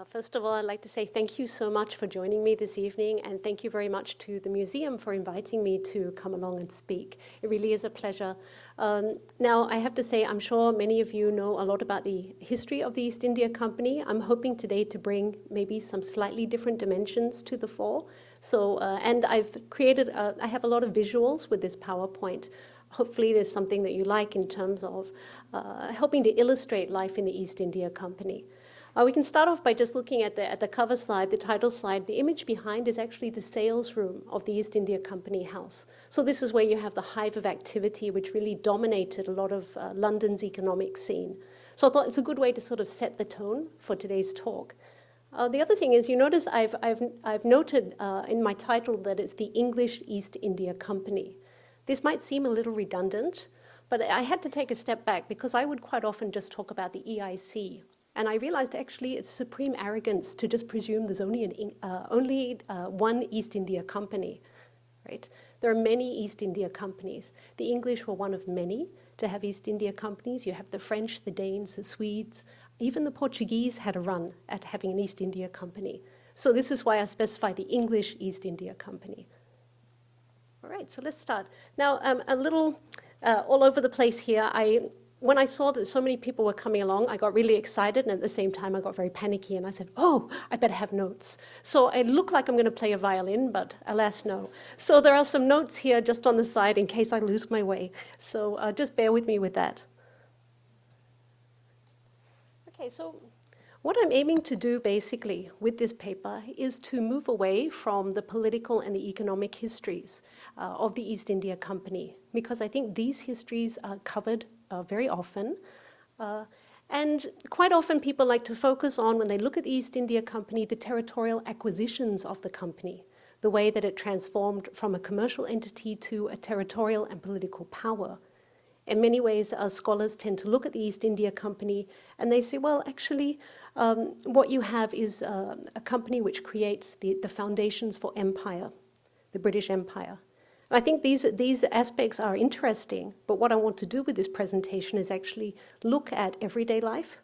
First of all, I'd like to say thank you so much for joining me this evening, and thank you very much to the museum for inviting me to come along and speak. It really is a pleasure. Now, I have to say, I'm sure many of you know a lot about the history of the East India Company. I'm hoping today to bring maybe some slightly different dimensions to the fore. And I've created, I have a lot of visuals with this PowerPoint. Hopefully there's something that you like in terms of helping to illustrate life in the East India Company. We can start off by just looking at the cover slide, the title slide. The image behind is actually the sales room of the East India Company House. So this is where you have the hive of activity which really dominated a lot of London's economic scene. So I thought it's a good way to sort of set the tone for today's talk. The other thing is, you notice I've noted in my title that it's the English East India Company. This might seem a little redundant, but I had to take a step back because I would quite often just talk about the EIC. And I realized actually it's supreme arrogance to just presume there's only one East India Company, right? There are many East India companies. The English were one of many to have East India companies. You have the French, the Danes, the Swedes. Even the Portuguese had a run at having an East India Company. So this is why I specify the English East India Company. All right, so let's start. Now, a little all over the place here. When I saw that so many people were coming along, I got really excited, and at the same time I got very panicky, and I said, oh, I better have notes. So I look like I'm going to play a violin, but alas, no. So there are some notes here just on the side in case I lose my way. So just bear with me with that. Okay, so what I'm aiming to do basically with this paper is to move away from the political and the economic histories of the East India Company, because I think these histories are covered very often. And quite often people like to focus on, when they look at the East India Company, the territorial acquisitions of the company, the way that it transformed from a commercial entity to a territorial and political power. In many ways, scholars tend to look at the East India Company and they say, well, actually, what you have is a company which creates the foundations for empire, the British Empire. I think these aspects are interesting, but what I want to do with this presentation is actually look at everyday life,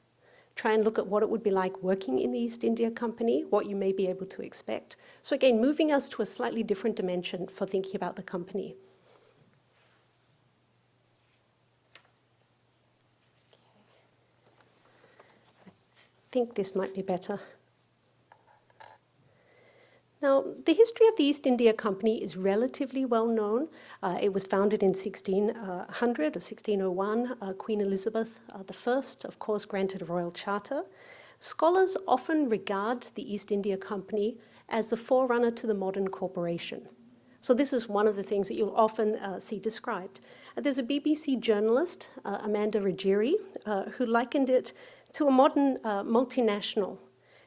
try and look at what it would be like working in the East India Company, what you may be able to expect. So again, moving us to a slightly different dimension for thinking about the company. I think this might be better. Now, the history of the East India Company is relatively well known. It was founded in 1600 or 1601. Queen Elizabeth I, of course, granted a royal charter. Scholars often regard the East India Company as the forerunner to the modern corporation. So this is one of the things that you'll often see described. There's a BBC journalist, Amanda Ruggieri, who likened it to a modern multinational.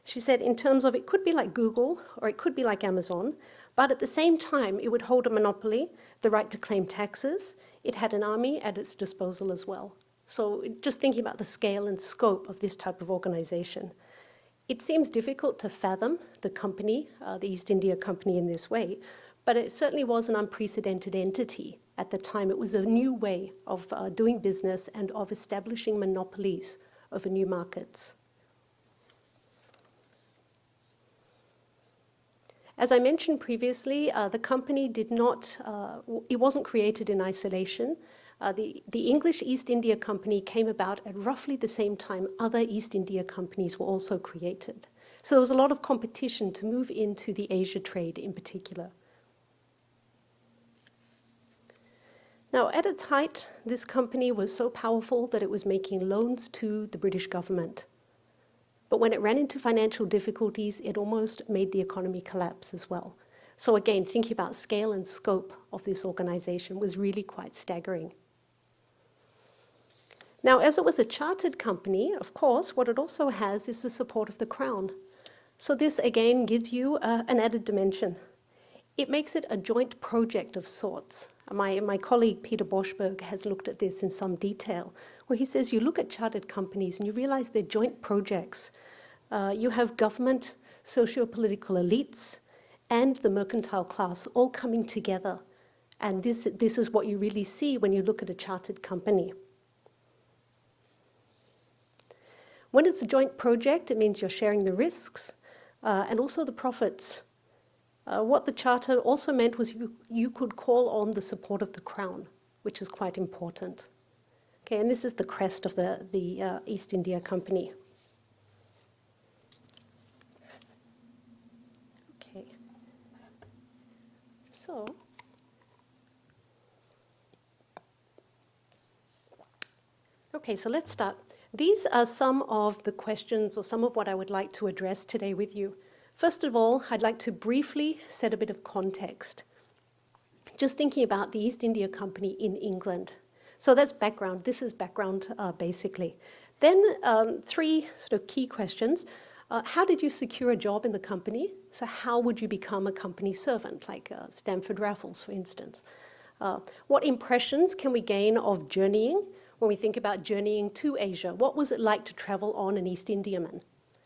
She said, in terms of, it could be like Google or it could be like Amazon, but at the same time, it would hold a monopoly, the right to claim taxes. It had an army at its disposal as well. So just thinking about the scale and scope of this type of organization. It seems difficult to fathom the company, the East India Company, in this way, but it certainly was an unprecedented entity at the time. It was a new way of doing business and of establishing monopolies over new markets. As I mentioned previously, the company it wasn't created in isolation. The English East India Company came about at roughly the same time other East India companies were also created. So there was a lot of competition to move into the Asia trade in particular. Now, at its height, this company was so powerful that it was making loans to the British government. But when it ran into financial difficulties, it almost made the economy collapse as well. So again, thinking about scale and scope of this organization was really quite staggering. Now, as it was a chartered company, of course, what it also has is the support of the Crown. So this, again, gives you an added dimension. It makes it a joint project of sorts. My colleague, Peter Boschberg, has looked at this in some detail, where he says you look at chartered companies and you realize they're joint projects. You have government, socio-political elites, and the mercantile class all coming together. And this is what you really see when you look at a chartered company. When it's a joint project, it means you're sharing the risks and also the profits. What the charter also meant was you could call on the support of the crown, which is quite important. Okay, and this is the crest of the East India Company. Okay, so let's start. These are some of the questions or some of what I would like to address today with you. First of all, I'd like to briefly set a bit of context. Just thinking about the East India Company in England. So that's background. This is background, basically. Then three sort of key questions. How did you secure a job in the company? So how would you become a company servant, like Stamford Raffles, for instance? What impressions can we gain of journeying when we think about journeying to Asia? What was it like to travel on an East Indiaman?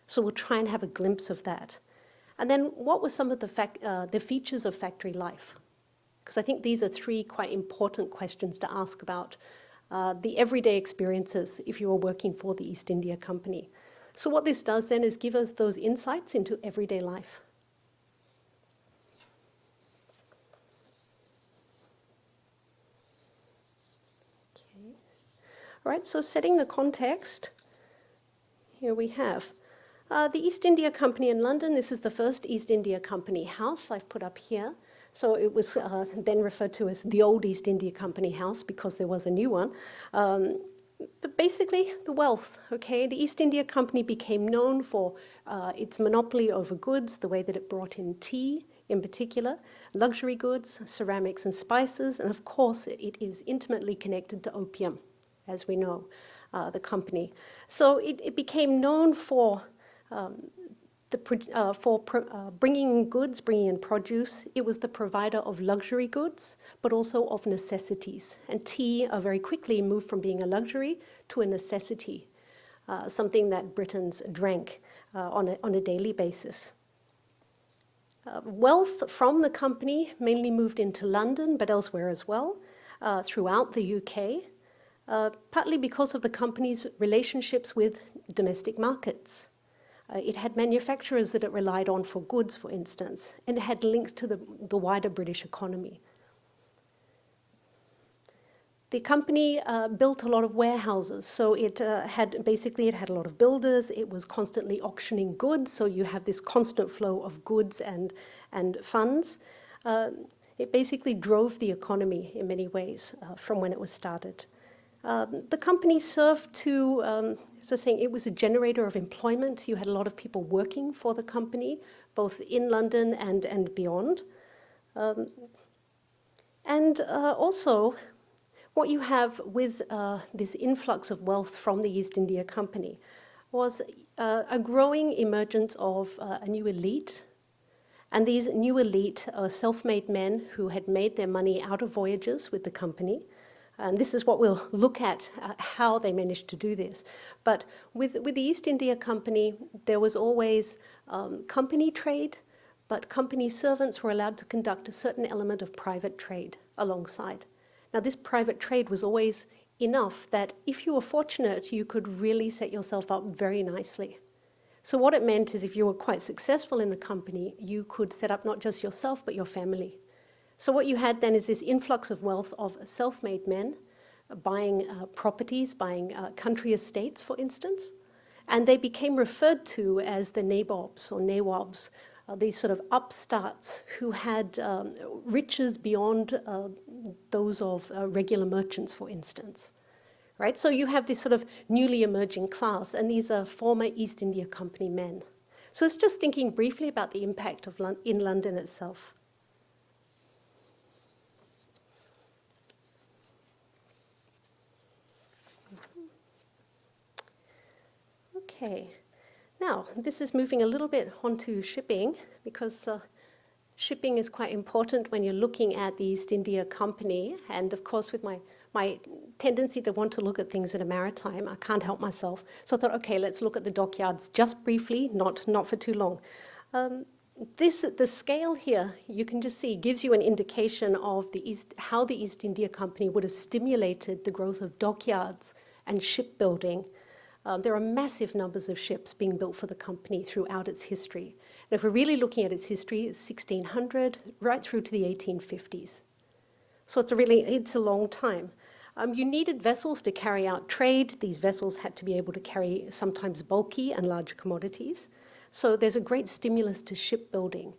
So we'll try and have a glimpse of that. And then what were some of the features of factory life? Because I think these are three quite important questions to ask about the everyday experiences if you were working for the East India Company. So what this does then is give us those insights into everyday life. Okay. All right, so setting the context, here we have the East India Company in London. This is the first East India Company house I've put up here. So it was then referred to as the old East India Company house because there was a new one. But basically, the wealth, okay? The East India Company became known for its monopoly over goods, the way that it brought in tea in particular, luxury goods, ceramics and spices, and of course it is intimately connected to opium, as we know, the company. So it became known for bringing goods, bringing in produce. It was the provider of luxury goods, but also of necessities. And tea very quickly moved from being a luxury to a necessity, something that Britons drank on a daily basis. Wealth from the company mainly moved into London, but elsewhere as well, throughout the UK, partly because of the company's relationships with domestic markets. It had manufacturers that it relied on for goods, for instance, and it had links to the wider British economy. The company built a lot of warehouses, so it had a lot of builders. It was constantly auctioning goods, so you have this constant flow of goods and funds. It basically drove the economy in many ways from when it was started. The company served to, as I was saying, it was a generator of employment. You had a lot of people working for the company, both in London and beyond. Also, what you have with this influx of wealth from the East India Company was a growing emergence of a new elite. And these new elite are self-made men who had made their money out of voyages with the company. And this is what we'll look at, how they managed to do this. But with the East India Company, there was always company trade, but company servants were allowed to conduct a certain element of private trade alongside. Now, this private trade was always enough that if you were fortunate, you could really set yourself up very nicely. So what it meant is if you were quite successful in the company, you could set up not just yourself, but your family. So what you had then is this influx of wealth of self-made men buying properties, buying country estates, for instance, and they became referred to as the nabobs or nawabs, these sort of upstarts who had riches beyond those of regular merchants, for instance. Right? So you have this sort of newly emerging class, and these are former East India Company men. So it's just thinking briefly about the impact of in London itself. Okay, now this is moving a little bit onto shipping because shipping is quite important when you're looking at the East India Company, and of course with my tendency to want to look at things that are maritime, I can't help myself. So I thought, okay, let's look at the dockyards just briefly, not for too long. The scale here, you can just see, gives you an indication of how the East India Company would have stimulated the growth of dockyards and shipbuilding There are massive numbers of ships being built for the company throughout its history. And if we're really looking at its history, it's 1600 right through to the 1850s. So it's a long time. You needed vessels to carry out trade. These vessels had to be able to carry sometimes bulky and large commodities. So there's a great stimulus to shipbuilding,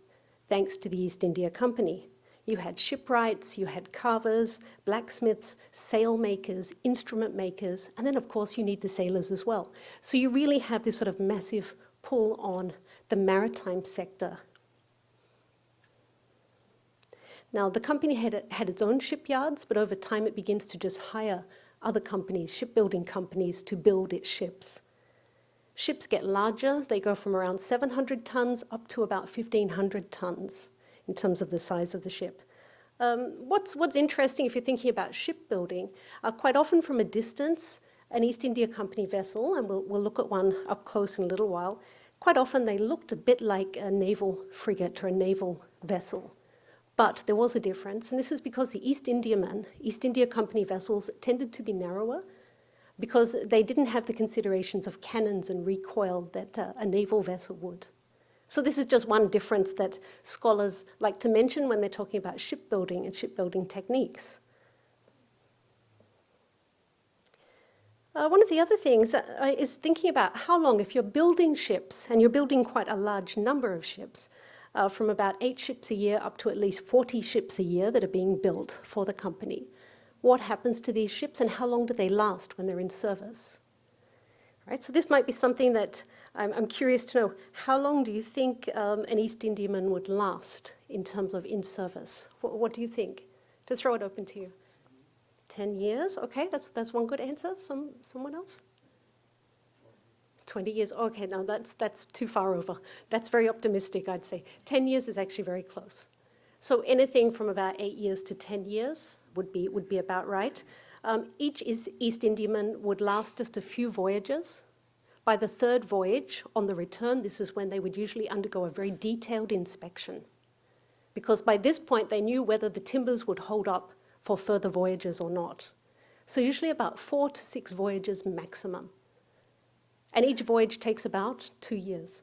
thanks to the East India Company. You had shipwrights, you had carvers, blacksmiths, sail makers, instrument makers, and then of course you need the sailors as well. So you really have this sort of massive pull on the maritime sector. Now the company had its own shipyards, but over time it begins to just hire other companies, shipbuilding companies, to build its ships. Ships get larger, they go from around 700 tons up to about 1,500 tons. In terms of the size of the ship. What's interesting if you're thinking about shipbuilding, quite often from a distance, an East India Company vessel, and we'll look at one up close in a little while, quite often they looked a bit like a naval frigate or a naval vessel. But there was a difference, and this is because the Indiaman, East India Company vessels, tended to be narrower because they didn't have the considerations of cannons and recoil that a naval vessel would. So this is just one difference that scholars like to mention when they're talking about shipbuilding and shipbuilding techniques. One of the other things is thinking about how long, if you're building ships, and you're building quite a large number of ships, from about 8 ships a year up to at least 40 ships a year that are being built for the company. What happens to these ships and how long do they last when they're in service? Right, so this might be something that I'm curious to know. How long do you think an East Indiaman would last in terms of in service? What do you think? To throw it open to you. 10 years? Okay, that's one good answer. Someone else? 20 years? Okay, now that's too far over. That's very optimistic, I'd say. 10 years is actually very close. So anything from about 8 years to 10 years would be about right. Each East Indiaman would last just a few voyages. By the third voyage, on the return, this is when they would usually undergo a very detailed inspection. Because by this point, they knew whether the timbers would hold up for further voyages or not. So usually about 4 to 6 voyages maximum. And each voyage takes about 2 years.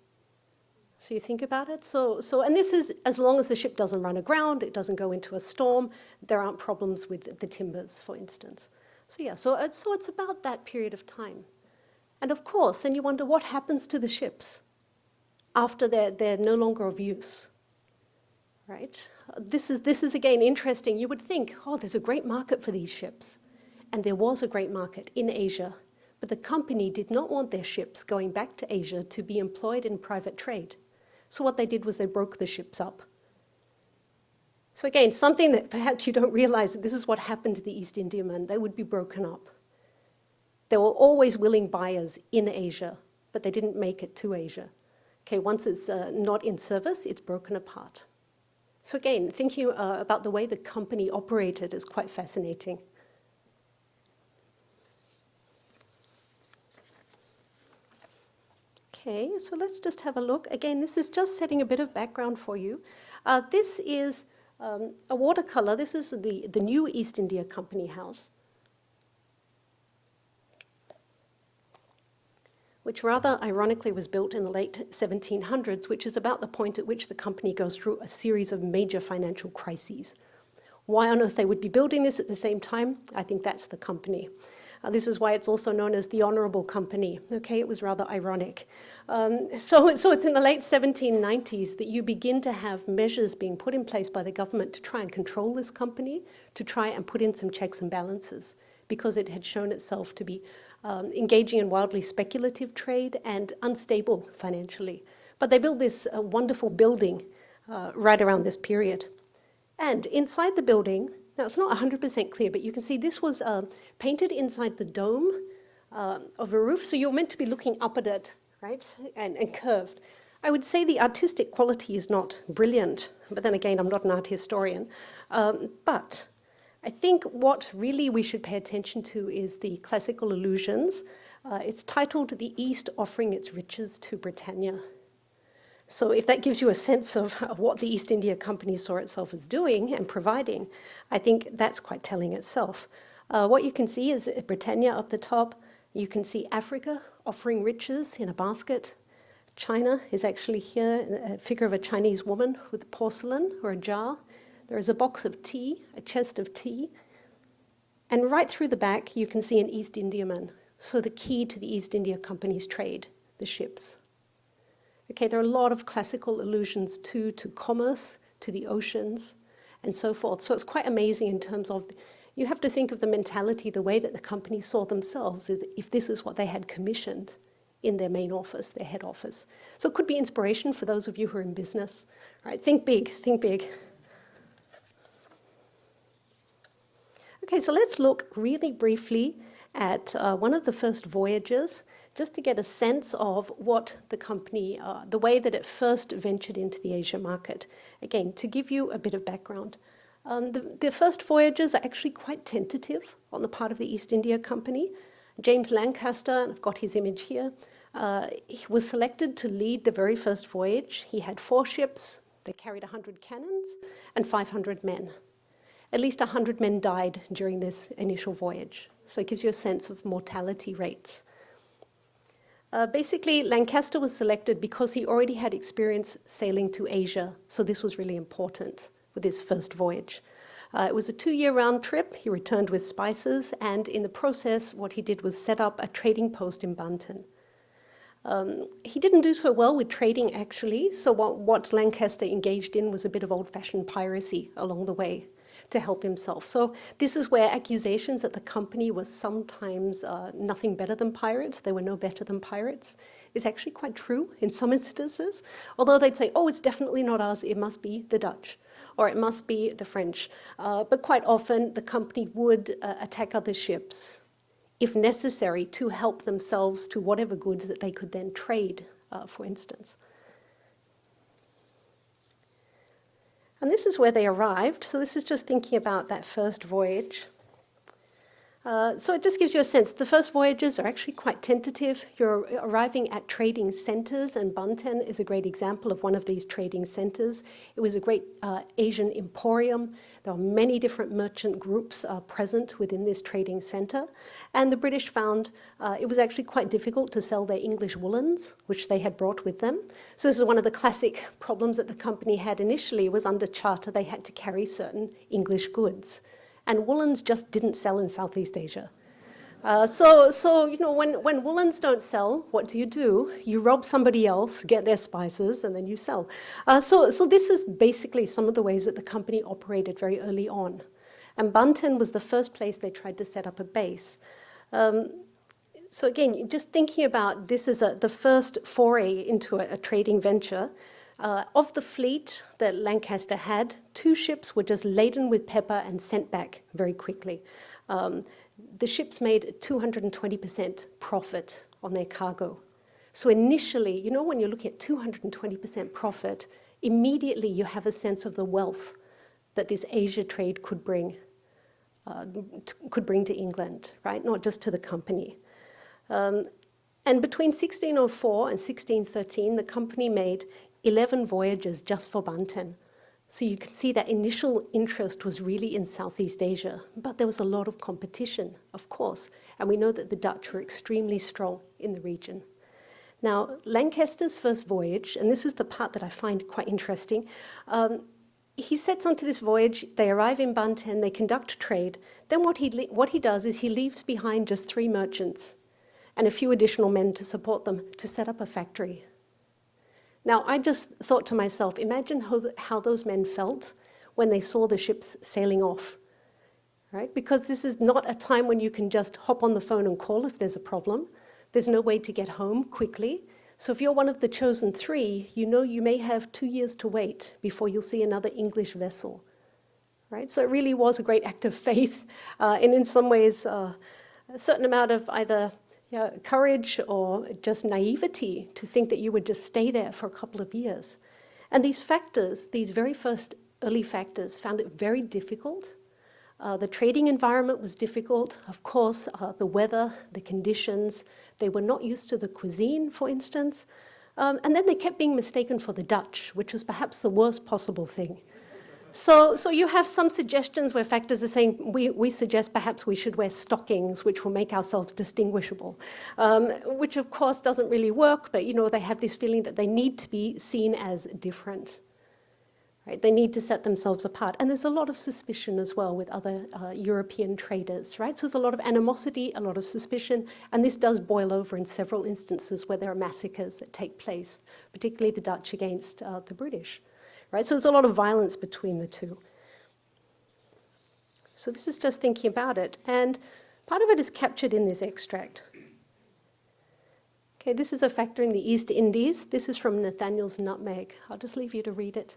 So you think about it. And this is as long as the ship doesn't run aground, it doesn't go into a storm, there aren't problems with the timbers, for instance. So it's about that period of time. And of course, then you wonder what happens to the ships after they're no longer of use, right? This is again interesting. You would think, oh, there's a great market for these ships. And there was a great market in Asia, but the company did not want their ships going back to Asia to be employed in private trade. So what they did was they broke the ships up. So again, something that perhaps you don't realize, that this is what happened to the East Indiaman. They would be broken up. There were always willing buyers in Asia, but they didn't make it to Asia. Okay, once it's not in service, it's broken apart. So again, thinking about the way the company operated is quite fascinating. Okay, so let's just have a look. Again, this is just setting a bit of background for you. This is a watercolor. This is the new East India Company house, which rather ironically was built in the late 1700s, which is about the point at which the company goes through a series of major financial crises. Why on earth they would be building this at the same time? I think that's the company. This is why it's also known as the Honourable Company. Okay, it was rather ironic. So it's in the late 1790s that you begin to have measures being put in place by the government to try and control this company, to try and put in some checks and balances, because it had shown itself to be engaging in wildly speculative trade and unstable financially. But they built this wonderful building right around this period. And inside the building, now it's not 100% clear, but you can see this was painted inside the dome of a roof, so you're meant to be looking up at it, right, and curved. I would say the artistic quality is not brilliant, but then again, I'm not an art historian. But I think what really we should pay attention to is the classical allusions. It's titled "The East Offering Its Riches to Britannia." So if that gives you a sense of what the East India Company saw itself as doing and providing, I think that's quite telling itself. What you can see is Britannia up the top. You can see Africa offering riches in a basket. China is actually here, a figure of a Chinese woman with porcelain or a jar. There is a box of tea, a chest of tea. And right through the back, you can see an East Indiaman. So the key to the East India Company's trade, the ships. Okay, there are a lot of classical allusions to commerce, to the oceans, and so forth. So it's quite amazing in terms of, you have to think of the mentality, the way that the company saw themselves, if this is what they had commissioned in their main office, their head office. So it could be inspiration for those of you who are in business. Right? Think big, think big. Okay, so let's look really briefly at one of the first voyages, just to get a sense of what the company, the way that it first ventured into the Asia market. Again, to give you a bit of background. The first voyages are actually quite tentative on the part of the East India Company. James Lancaster, and I've got his image here, he was selected to lead the very first voyage. He had 4 ships, they carried 100 cannons and 500 men. At least 100 men died during this initial voyage. So it gives you a sense of mortality rates. Basically, Lancaster was selected because he already had experience sailing to Asia, so this was really important with his first voyage. It was a 2-year round trip. He returned with spices, and in the process, what he did was set up a trading post in Banten. He didn't do so well with trading, actually, so what Lancaster engaged in was a bit of old-fashioned piracy along the way to help himself. So this is where accusations that the company was sometimes nothing better than pirates, they were no better than pirates, is actually quite true in some instances. Although they'd say, oh, it's definitely not us, it must be the Dutch, or it must be the French. But quite often the company would attack other ships, if necessary, to help themselves to whatever goods that they could then trade, for instance. And this is where they arrived. So this is just thinking about that first voyage. So it just gives you a sense. The first voyages are actually quite tentative. You're arriving at trading centers, and Banten is a great example of one of these trading centers. It was a great Asian emporium. There are many different merchant groups present within this trading center. And the British found it was actually quite difficult to sell their English woolens, which they had brought with them. So this is one of the classic problems that the company had initially, was under charter they had to carry certain English goods. And woolens just didn't sell in Southeast Asia. So you know, when woolens don't sell, what do? You rob somebody else, get their spices, and then you sell. So this is basically some of the ways that the company operated very early on. And Banten was the first place they tried to set up a base. So again, just thinking about this as the first foray into a trading venture. Of the fleet that Lancaster had, 2 ships were just laden with pepper and sent back very quickly. The ships made 220% profit on their cargo. So initially, you know, when you're looking at 220% profit, immediately you have a sense of the wealth that this Asia trade could bring to England, right? Not just to the company. And between 1604 and 1613, the company made 11 voyages just for Banten. So you can see that initial interest was really in Southeast Asia, but there was a lot of competition, of course, and we know that the Dutch were extremely strong in the region. Now, Lancaster's first voyage, and this is the part that I find quite interesting, he sets onto this voyage, they arrive in Banten, they conduct trade. Then what he does is he leaves behind just 3 merchants and a few additional men to support them to set up a factory. Now, I just thought to myself, imagine how those men felt when they saw the ships sailing off, right? Because this is not a time when you can just hop on the phone and call if there's a problem. There's no way to get home quickly. So if you're one of the chosen 3, you know you may have 2 years to wait before you'll see another English vessel, right? So it really was a great act of faith, and in some ways, a certain amount of either courage or just naivety to think that you would just stay there for a couple of years. And these factors, these very first early factors, found it very difficult. The trading environment was difficult. Of course, the weather, the conditions, they were not used to the cuisine, for instance. And then they kept being mistaken for the Dutch, which was perhaps the worst possible thing. So you have some suggestions where factors are saying, we suggest perhaps we should wear stockings, which will make ourselves distinguishable, which of course doesn't really work, but they have this feeling that they need to be seen as different. Right? They need to set themselves apart. And there's a lot of suspicion as well with other European traders, right? So there's a lot of animosity, a lot of suspicion, and this does boil over in several instances where there are massacres that take place, particularly the Dutch against the British, right? So there's a lot of violence between the two. So this is just thinking about it, and part of it is captured in this extract. Okay, this is a factor in the East Indies. This is from Nathaniel's Nutmeg. I'll just leave you to read it.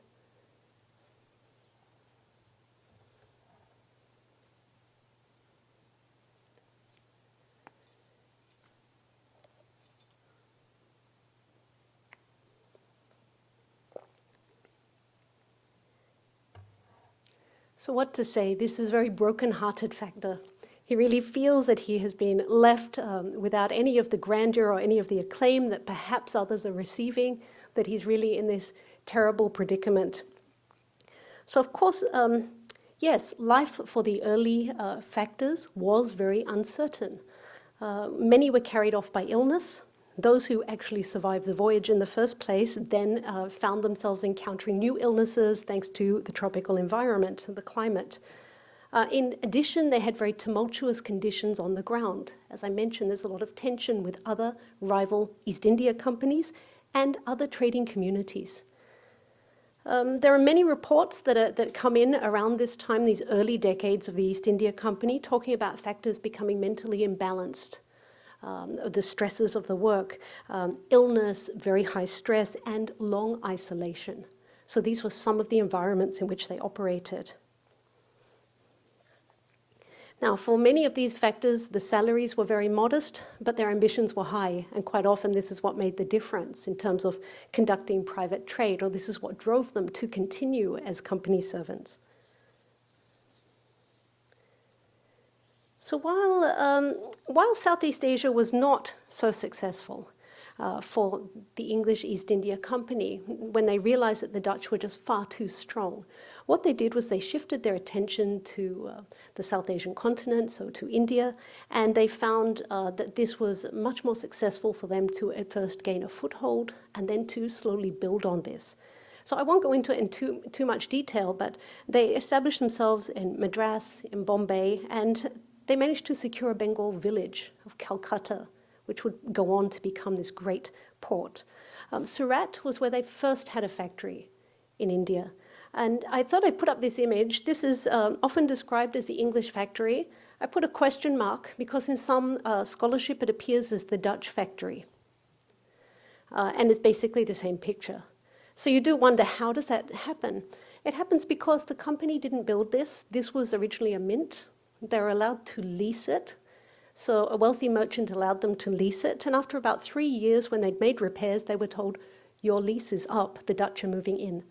So what to say? This is a very broken-hearted factor. He really feels that he has been left without any of the grandeur or any of the acclaim that perhaps others are receiving, that he's really in this terrible predicament. So of course, yes, life for the early factors was very uncertain. Many were carried off by illness. Those who actually survived the voyage in the first place then found themselves encountering new illnesses thanks to the tropical environment, the climate. In addition, they had very tumultuous conditions on the ground. As I mentioned, there's a lot of tension with other rival East India companies and other trading communities. There are many reports that come in around this time, these early decades of the East India Company, talking about factors becoming mentally imbalanced. The stresses of the work, illness, very high stress, and long isolation. So these were some of the environments in which they operated. Now, for many of these factors, the salaries were very modest, but their ambitions were high, and quite often this is what made the difference in terms of conducting private trade, or this is what drove them to continue as company servants. So while Southeast Asia was not so successful for the English East India Company, when they realized that the Dutch were just far too strong, what they did was they shifted their attention to the South Asian continent, so to India, and they found that this was much more successful for them to at first gain a foothold and then to slowly build on this. So I won't go into it in too much detail, but they established themselves in Madras, in Bombay, and they managed to secure a Bengal village of Calcutta, which would go on to become this great port. Surat was where they first had a factory in India. And I thought I'd put up this image. This is often described as the English factory. I put a question mark because in some scholarship it appears as the Dutch factory. And it's basically the same picture. So you do wonder, how does that happen? It happens because the company didn't build this. This was originally a mint. They were allowed to lease it. So a wealthy merchant allowed them to lease it. And after about 3 years, when they'd made repairs, they were told, your lease is up, the Dutch are moving in.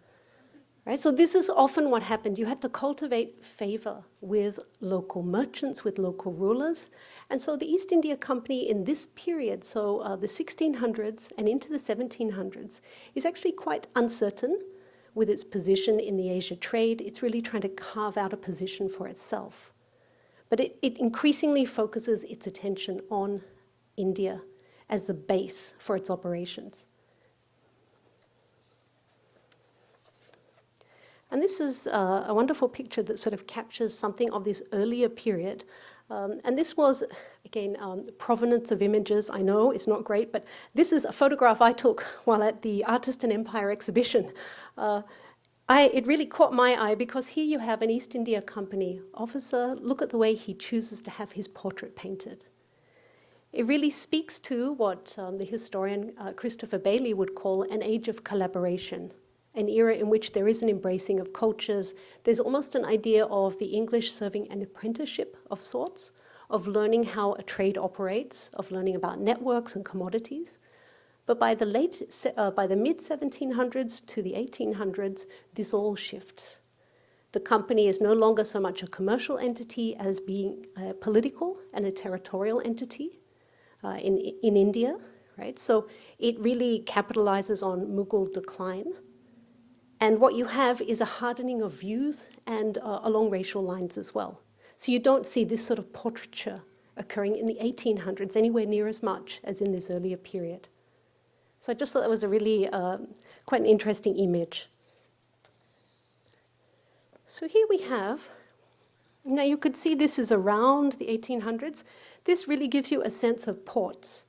Right? So this is often what happened. You had to cultivate favor with local merchants, with local rulers. And so the East India Company in this period, so the 1600s and into the 1700s, is actually quite uncertain with its position in the Asia trade. It's really trying to carve out a position for itself. But it increasingly focuses its attention on India as the base for its operations. And this is a wonderful picture that sort of captures something of this earlier period. And this was, again, provenance of images, I know, it's not great, but this is a photograph I took while at the Artist and Empire exhibition. It really caught my eye because here you have an East India Company officer. Look at the way he chooses to have his portrait painted. It really speaks to what the historian Christopher Bailey would call an age of collaboration, an era in which there is an embracing of cultures. There's almost an idea of the English serving an apprenticeship of sorts, of learning how a trade operates, of learning about networks and commodities. But by the mid-1700s to the 1800s, this all shifts. The company is no longer so much a commercial entity as being a political and a territorial entity in India, right? So it really capitalizes on Mughal decline. And what you have is a hardening of views and along racial lines as well. So you don't see this sort of portraiture occurring in the 1800s anywhere near as much as in this earlier period. So I just thought that was a really quite an interesting image. So here we have, now you could see this is around the 1800s. This really gives you a sense of ports.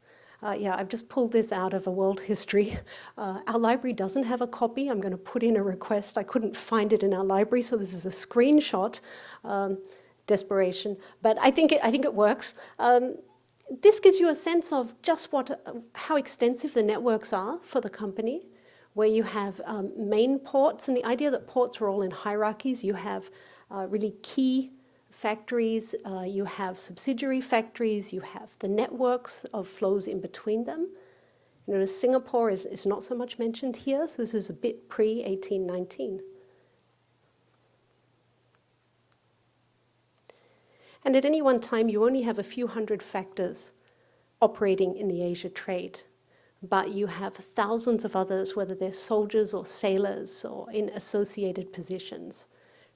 Yeah, I've just pulled this out of a world history. Our library doesn't have a copy. I'm going to put in a request. I couldn't find it in our library, so this is a screenshot. Desperation, but I think it works. This gives you a sense of just how extensive the networks are for the company, where you have main ports, and the idea that ports are all in hierarchies. You have really key factories, you have subsidiary factories, you have the networks of flows in between them. You notice Singapore is not so much mentioned here, so this is a bit pre-1819. And at any one time, you only have a few hundred factors operating in the Asia trade, but you have thousands of others, whether they're soldiers or sailors or in associated positions,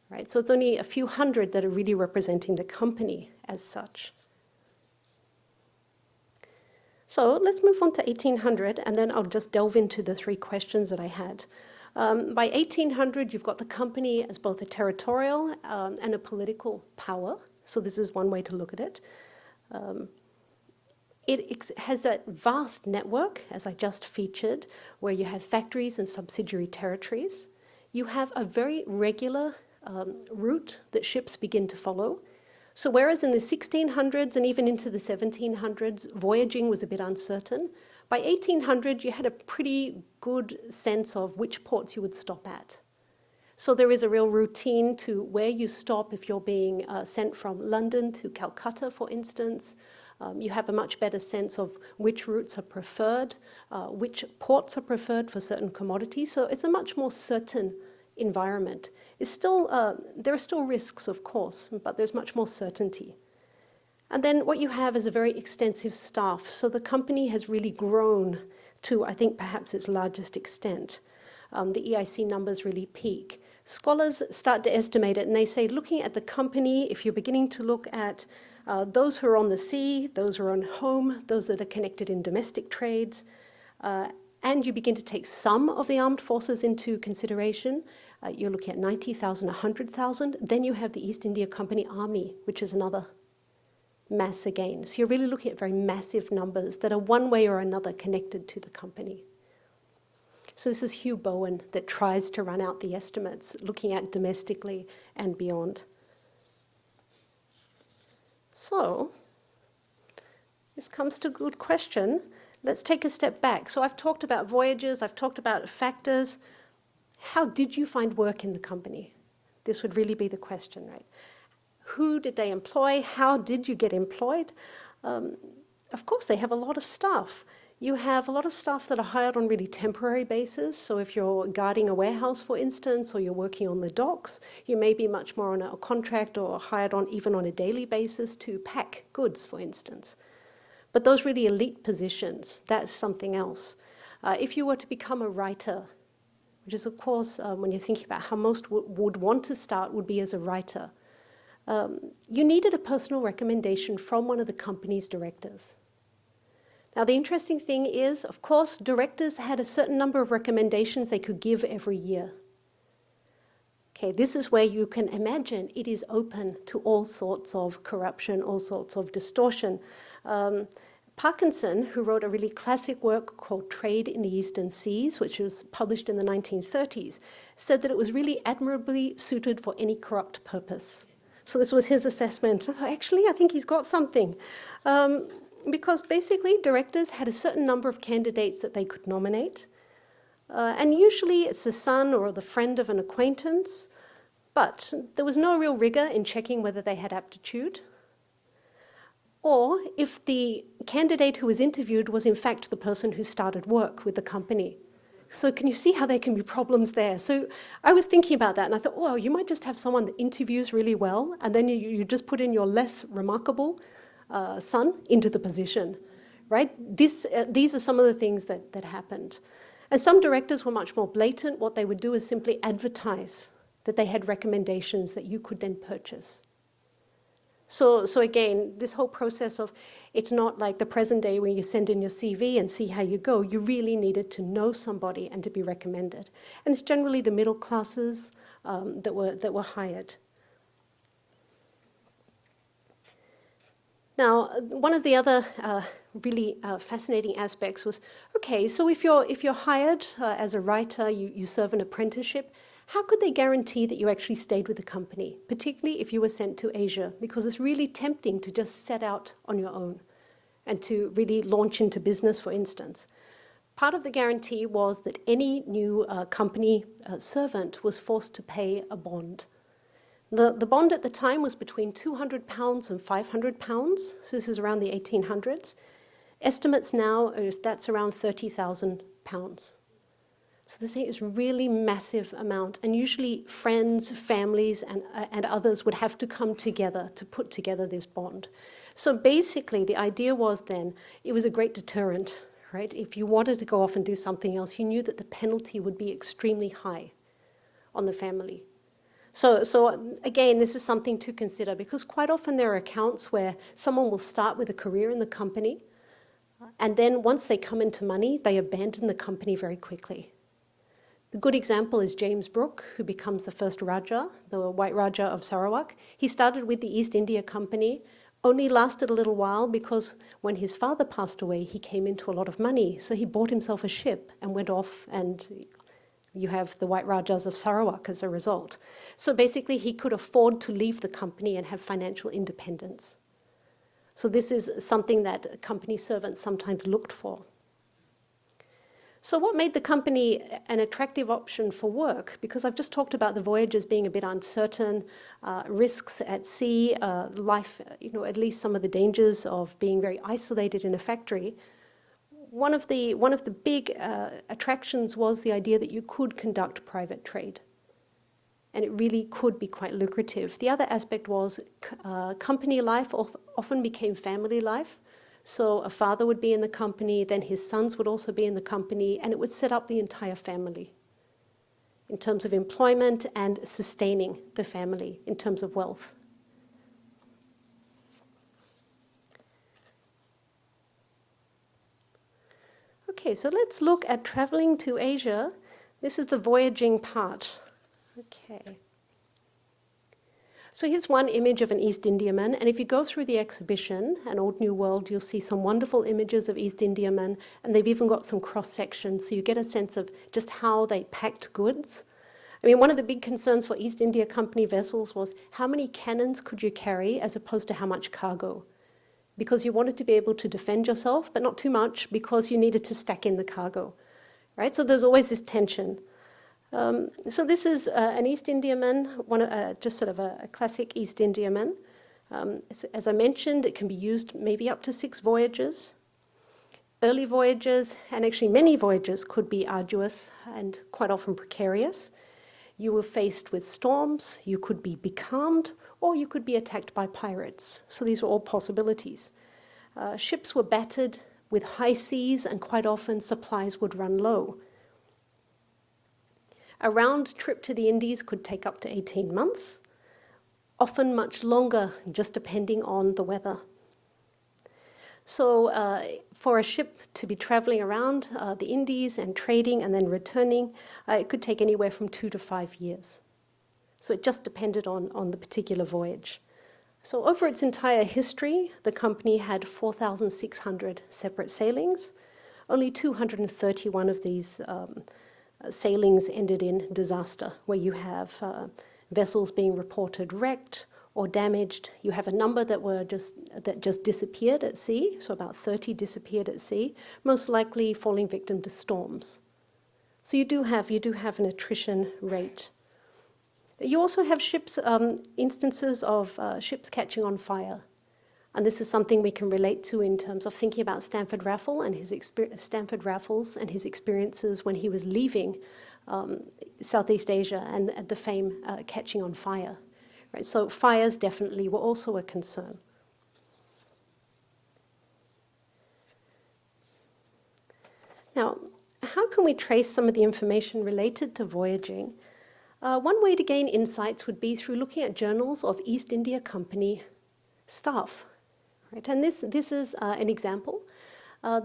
right? So it's only a few hundred that are really representing the company as such. So let's move on to 1800, and then I'll just delve into the three questions that I had. By 1800, you've got the company as both a territorial and a political power. So this is one way to look at it. It has a vast network, as I just featured, where you have factories and subsidiary territories. You have a very regular route that ships begin to follow. So whereas in the 1600s and even into the 1700s, voyaging was a bit uncertain, by 1800 you had a pretty good sense of which ports you would stop at. So there is a real routine to where you stop if you're being sent from London to Calcutta, for instance. You have a much better sense of which routes are preferred, which ports are preferred for certain commodities. So it's a much more certain environment. It's still, there are still risks, of course, but there's much more certainty. And then what you have is a very extensive staff. So the company has really grown to, I think, perhaps its largest extent. The EIC numbers really peak. Scholars start to estimate it, and they say, looking at the company, if you're beginning to look at those who are on the sea, those who are on home, those that are connected in domestic trades, and you begin to take some of the armed forces into consideration, you're looking at 90,000, 100,000. Then you have the East India Company Army, which is another mass again. So you're really looking at very massive numbers that are one way or another connected to the company. So this is Hugh Bowen that tries to run out the estimates, looking at domestically and beyond. So this comes to a good question. Let's take a step back. So I've talked about voyages, I've talked about factors. How did you find work in the company? This would really be the question, right? Who did they employ? How did you get employed? Of course, they have a lot of staff. You have a lot of staff that are hired on really temporary basis. So if you're guarding a warehouse, for instance, or you're working on the docks, you may be much more on a contract or hired on even on a daily basis to pack goods, for instance. But those really elite positions, that's something else. If you were to become a writer, which is, of course, when you're thinking about how most would want to start, would be as a writer, you needed a personal recommendation from one of the company's directors. Now, the interesting thing is, of course, directors had a certain number of recommendations they could give every year. Okay, this is where you can imagine it is open to all sorts of corruption, all sorts of distortion. Parkinson, who wrote a really classic work called Trade in the Eastern Seas, which was published in the 1930s, said that it was really admirably suited for any corrupt purpose. So this was his assessment. I thought, actually, I think he's got something. Because basically directors had a certain number of candidates that they could nominate. And usually it's the son or the friend of an acquaintance, but there was no real rigor in checking whether they had aptitude. Or if the candidate who was interviewed was in fact the person who started work with the company. So can you see how there can be problems there? So I was thinking about that and I thought, oh, you might just have someone that interviews really well and then you just put in your less remarkable son into the position, right? These are some of the things that happened. And some directors were much more blatant. What they would do is simply advertise that they had recommendations that you could then purchase. So again, this whole process of, it's not like the present day where you send in your CV and see how you go. You really needed to know somebody and to be recommended. And it's generally the middle classes that were hired. Now, one of the other really fascinating aspects was, okay, so if you're hired as a writer, you serve an apprenticeship, how could they guarantee that you actually stayed with the company, particularly if you were sent to Asia? Because it's really tempting to just set out on your own and to really launch into business, for instance. Part of the guarantee was that any new company servant was forced to pay a bond. The bond at the time was between £200 and £500, so this is around the 1800s. Estimates now, that's around £30,000. So this is really massive amount, and usually friends, families, and others would have to come together to put together this bond. So basically, the idea was then, it was a great deterrent, right? If you wanted to go off and do something else, you knew that the penalty would be extremely high on the family. So again, this is something to consider, because quite often there are accounts where someone will start with a career in the company, and then once they come into money, they abandon the company very quickly. The good example is James Brooke, who becomes the first Raja, the White Raja of Sarawak. He started with the East India Company, only lasted a little while because when his father passed away, he came into a lot of money. So he bought himself a ship and went off, and you have the White Rajas of Sarawak as a result. So basically, he could afford to leave the company and have financial independence. So this is something that company servants sometimes looked for. So what made the company an attractive option for work? Because I've just talked about the voyages being a bit uncertain, risks at sea, life, at least some of the dangers of being very isolated in a factory. One of the big attractions was the idea that you could conduct private trade. And it really could be quite lucrative. The other aspect was company life often became family life. So a father would be in the company, then his sons would also be in the company, and it would set up the entire family in terms of employment and sustaining the family in terms of wealth. Okay, so let's look at traveling to Asia. This is the voyaging part. Okay. So here's one image of an East Indiaman, and if you go through the exhibition, An Old New World, you'll see some wonderful images of East Indiamen, and they've even got some cross-sections, so you get a sense of just how they packed goods. I mean, one of the big concerns for East India Company vessels was how many cannons could you carry as opposed to how much cargo? Because you wanted to be able to defend yourself, but not too much, because you needed to stack in the cargo, right? So there's always this tension. So this is an East Indiaman, just sort of a classic East Indiaman. As I mentioned, it can be used maybe up to 6 voyages. Early voyages, and actually many voyages, could be arduous and quite often precarious. You were faced with storms, you could be becalmed, or you could be attacked by pirates. So these were all possibilities. Ships were battered with high seas, and quite often supplies would run low. A round trip to the Indies could take up to 18 months, often much longer, just depending on the weather. So for a ship to be traveling around the Indies and trading and then returning, it could take anywhere from 2 to 5 years. So it just depended on the particular voyage. So over its entire history, the company had 4,600 separate sailings. Only 231 of these sailings ended in disaster, where you have vessels being reported wrecked or damaged. You have a number that just disappeared at sea, so about 30 disappeared at sea, most likely falling victim to storms. So you do have an attrition rate. You also have instances of ships catching on fire. And this is something we can relate to in terms of thinking about Stanford Raffles and his experiences when he was leaving Southeast Asia and the Fame catching on fire. Right? So fires definitely were also a concern. Now, how can we trace some of the information related to voyaging? One way to gain insights would be through looking at journals of East India Company staff. Right? And this is an example.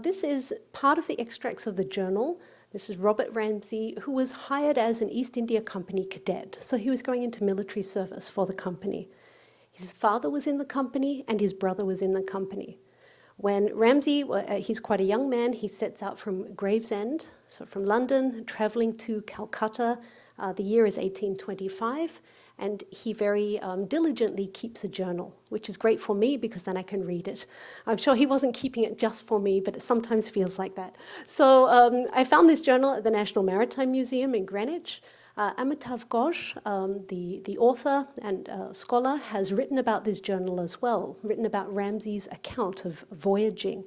This is part of the extracts of the journal. This is Robert Ramsay, who was hired as an East India Company cadet. So he was going into military service for the company. His father was in the company and his brother was in the company. When Ramsay, he's quite a young man, he sets out from Gravesend, so from London, traveling to Calcutta. The year is 1825, and he very diligently keeps a journal, which is great for me because then I can read it. I'm sure he wasn't keeping it just for me, but it sometimes feels like that. So I found this journal at the National Maritime Museum in Greenwich. Amitav Ghosh, the author and scholar, has written about this journal as well, written about Ramsay's account of voyaging.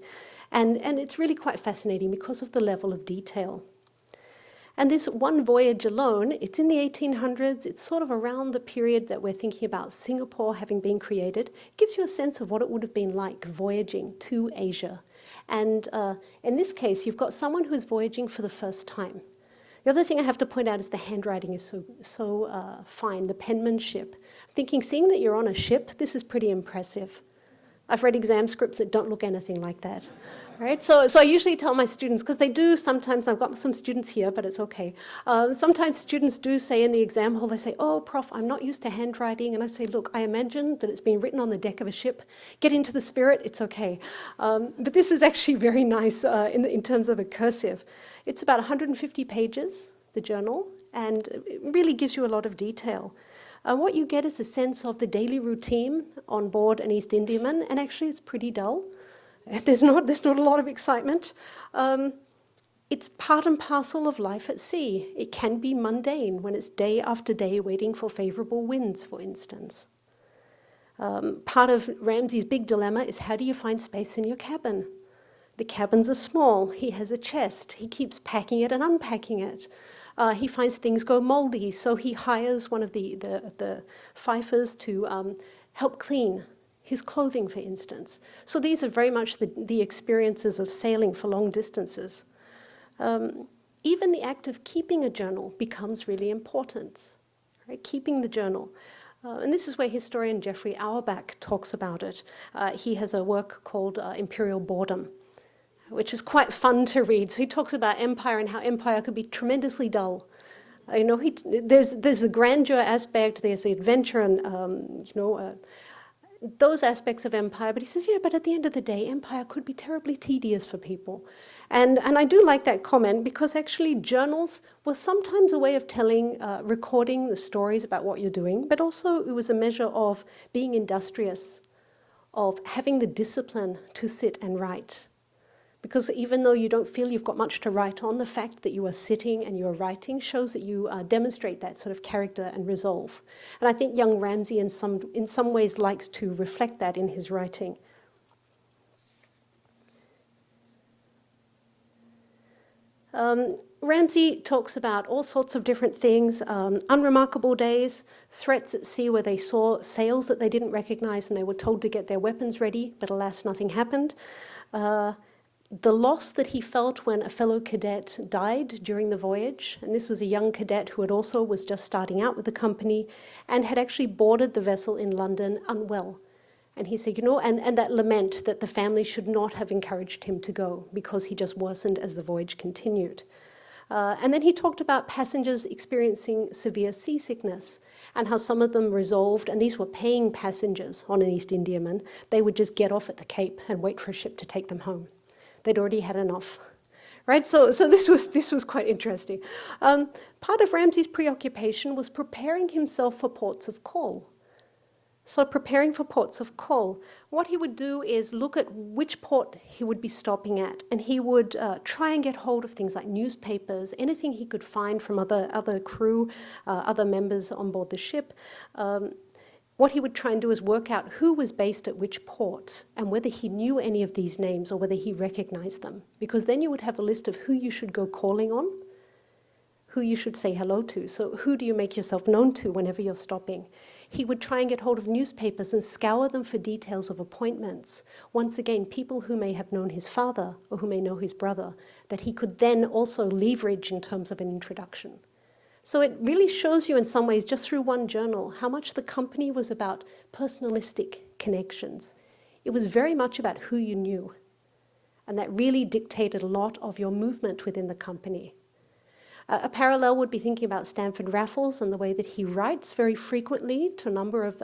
And it's really quite fascinating because of the level of detail. And this one voyage alone, it's in the 1800s, it's sort of around the period that we're thinking about Singapore having been created, gives you a sense of what it would have been like voyaging to Asia. And in this case, you've got someone who's voyaging for the first time. The other thing I have to point out is the handwriting is so fine, the penmanship. I'm thinking, seeing that you're on a ship, this is pretty impressive. I've read exam scripts that don't look anything like that, right? So I usually tell my students, because they do sometimes, I've got some students here, but it's okay. Sometimes students do say in the exam hall, they say, oh, Prof, I'm not used to handwriting. And I say, look, I imagine that it's been written on the deck of a ship. Get into the spirit, it's okay. But this is actually very nice in terms of a cursive. It's about 150 pages, the journal, and it really gives you a lot of detail. What you get is a sense of the daily routine on board an East Indiaman, and actually it's pretty dull. There's not a lot of excitement. It's part and parcel of life at sea. It can be mundane when it's day after day waiting for favourable winds, for instance. Part of Ramsay's big dilemma is, how do you find space in your cabin? The cabins are small. He has a chest. He keeps packing it and unpacking it. He finds things go mouldy, so he hires one of the fifers to help clean his clothing, for instance. So these are very much the experiences of sailing for long distances. Even the act of keeping a journal becomes really important, right? Keeping the journal. And this is where historian Geoffrey Auerbach talks about it. He has a work called Imperial Boredom, which is quite fun to read. So he talks about empire and how empire could be tremendously dull. There's the grandeur aspect, there's the adventure and, those aspects of empire. But he says, yeah, but at the end of the day, empire could be terribly tedious for people. And I do like that comment, because actually journals were sometimes a way of recording the stories about what you're doing, but also it was a measure of being industrious, of having the discipline to sit and write. Because even though you don't feel you've got much to write on, the fact that you are sitting and you're writing shows that you demonstrate that sort of character and resolve. And I think young Ramsay in some ways likes to reflect that in his writing. Ramsay talks about all sorts of different things, unremarkable days, threats at sea where they saw sails that they didn't recognize and they were told to get their weapons ready, but alas, nothing happened. The loss that he felt when a fellow cadet died during the voyage, and this was a young cadet who was just starting out with the company and had actually boarded the vessel in London unwell. And he said, and that lament that the family should not have encouraged him to go because he just worsened as the voyage continued. And then he talked about passengers experiencing severe seasickness and how some of them resolved, and these were paying passengers on an East Indiaman, they would just get off at the Cape and wait for a ship to take them home. They'd already had enough, right? So this was quite interesting. Part of Ramsay's preoccupation was preparing himself for ports of call. So preparing for ports of call, what he would do is look at which port he would be stopping at, and he would try and get hold of things like newspapers, anything he could find from other crew, other members on board the ship. What he would try and do is work out who was based at which port and whether he knew any of these names or whether he recognized them. Because then you would have a list of who you should go calling on, who you should say hello to. So who do you make yourself known to whenever you're stopping? He would try and get hold of newspapers and scour them for details of appointments. Once again, people who may have known his father or who may know his brother, that he could then also leverage in terms of an introduction. So it really shows you in some ways, just through one journal, how much the company was about personalistic connections. It was very much about who you knew. And that really dictated a lot of your movement within the company. A parallel would be thinking about Stanford Raffles and the way that he writes very frequently to a number of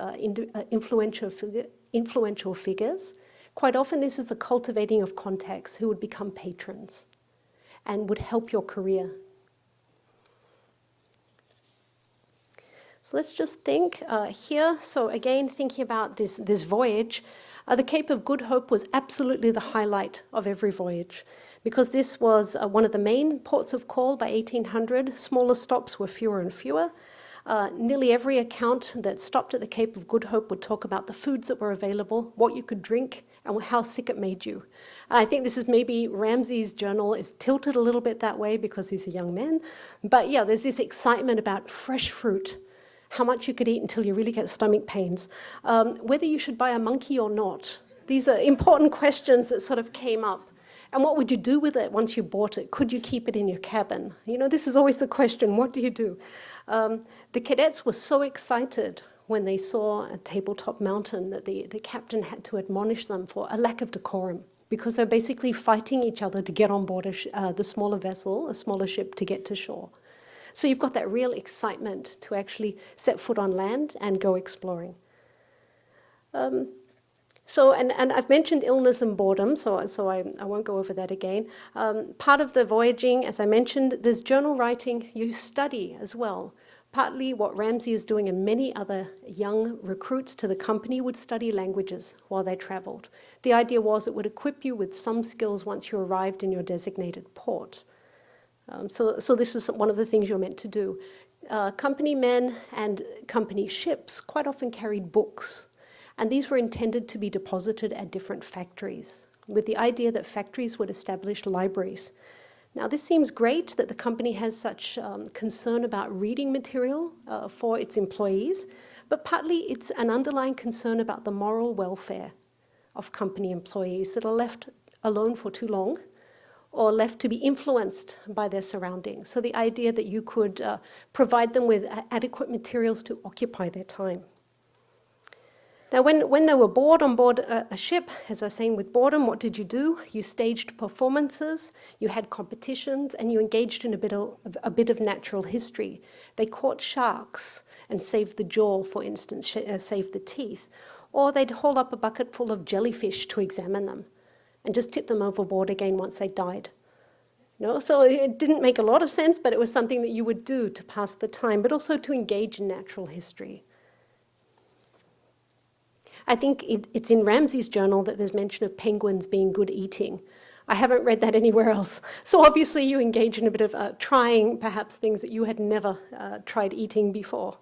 influential figures. Quite often this is the cultivating of contacts who would become patrons and would help your career. So let's just think here. So again, thinking about this voyage, the Cape of Good Hope was absolutely the highlight of every voyage, because this was one of the main ports of call by 1800. Smaller stops were fewer and fewer. Nearly every account that stopped at the Cape of Good Hope would talk about the foods that were available, what you could drink, and how sick it made you. I think this is maybe Ramsay's journal is tilted a little bit that way because he's a young man. But yeah, there's this excitement about fresh fruit, how much you could eat until you really get stomach pains, whether you should buy a monkey or not. These are important questions that sort of came up. And what would you do with it once you bought it? Could you keep it in your cabin? You know, this is always the question, what do you do? The cadets were so excited when they saw a tabletop mountain that the captain had to admonish them for a lack of decorum, because they're basically fighting each other to get on board the smaller vessel, a smaller ship, to get to shore. So you've got that real excitement to actually set foot on land and go exploring. And I've mentioned illness and boredom, so I won't go over that again. Part of the voyaging, as I mentioned, there's journal writing. You study as well. Partly what Ramsay is doing, and many other young recruits to the company would study languages while they traveled. The idea was it would equip you with some skills once you arrived in your designated port. So this is one of the things you're meant to do. Company men and company ships quite often carried books, and these were intended to be deposited at different factories, with the idea that factories would establish libraries. Now, this seems great that the company has such concern about reading material for its employees, but partly it's an underlying concern about the moral welfare of company employees that are left alone for too long, or left to be influenced by their surroundings. So the idea that you could provide them with adequate materials to occupy their time. Now, when they were bored on board a ship, as I was saying with boredom, what did you do? You staged performances, you had competitions, and you engaged in a bit of natural history. They caught sharks and saved the jaw, for instance, saved the teeth. Or they'd hold up a bucket full of jellyfish to examine them, and just tip them overboard again once they died. So it didn't make a lot of sense, but it was something that you would do to pass the time, but also to engage in natural history. I think it's in Ramsay's journal that there's mention of penguins being good eating. I haven't read that anywhere else. So obviously you engage in a bit of trying perhaps things that you had never tried eating before.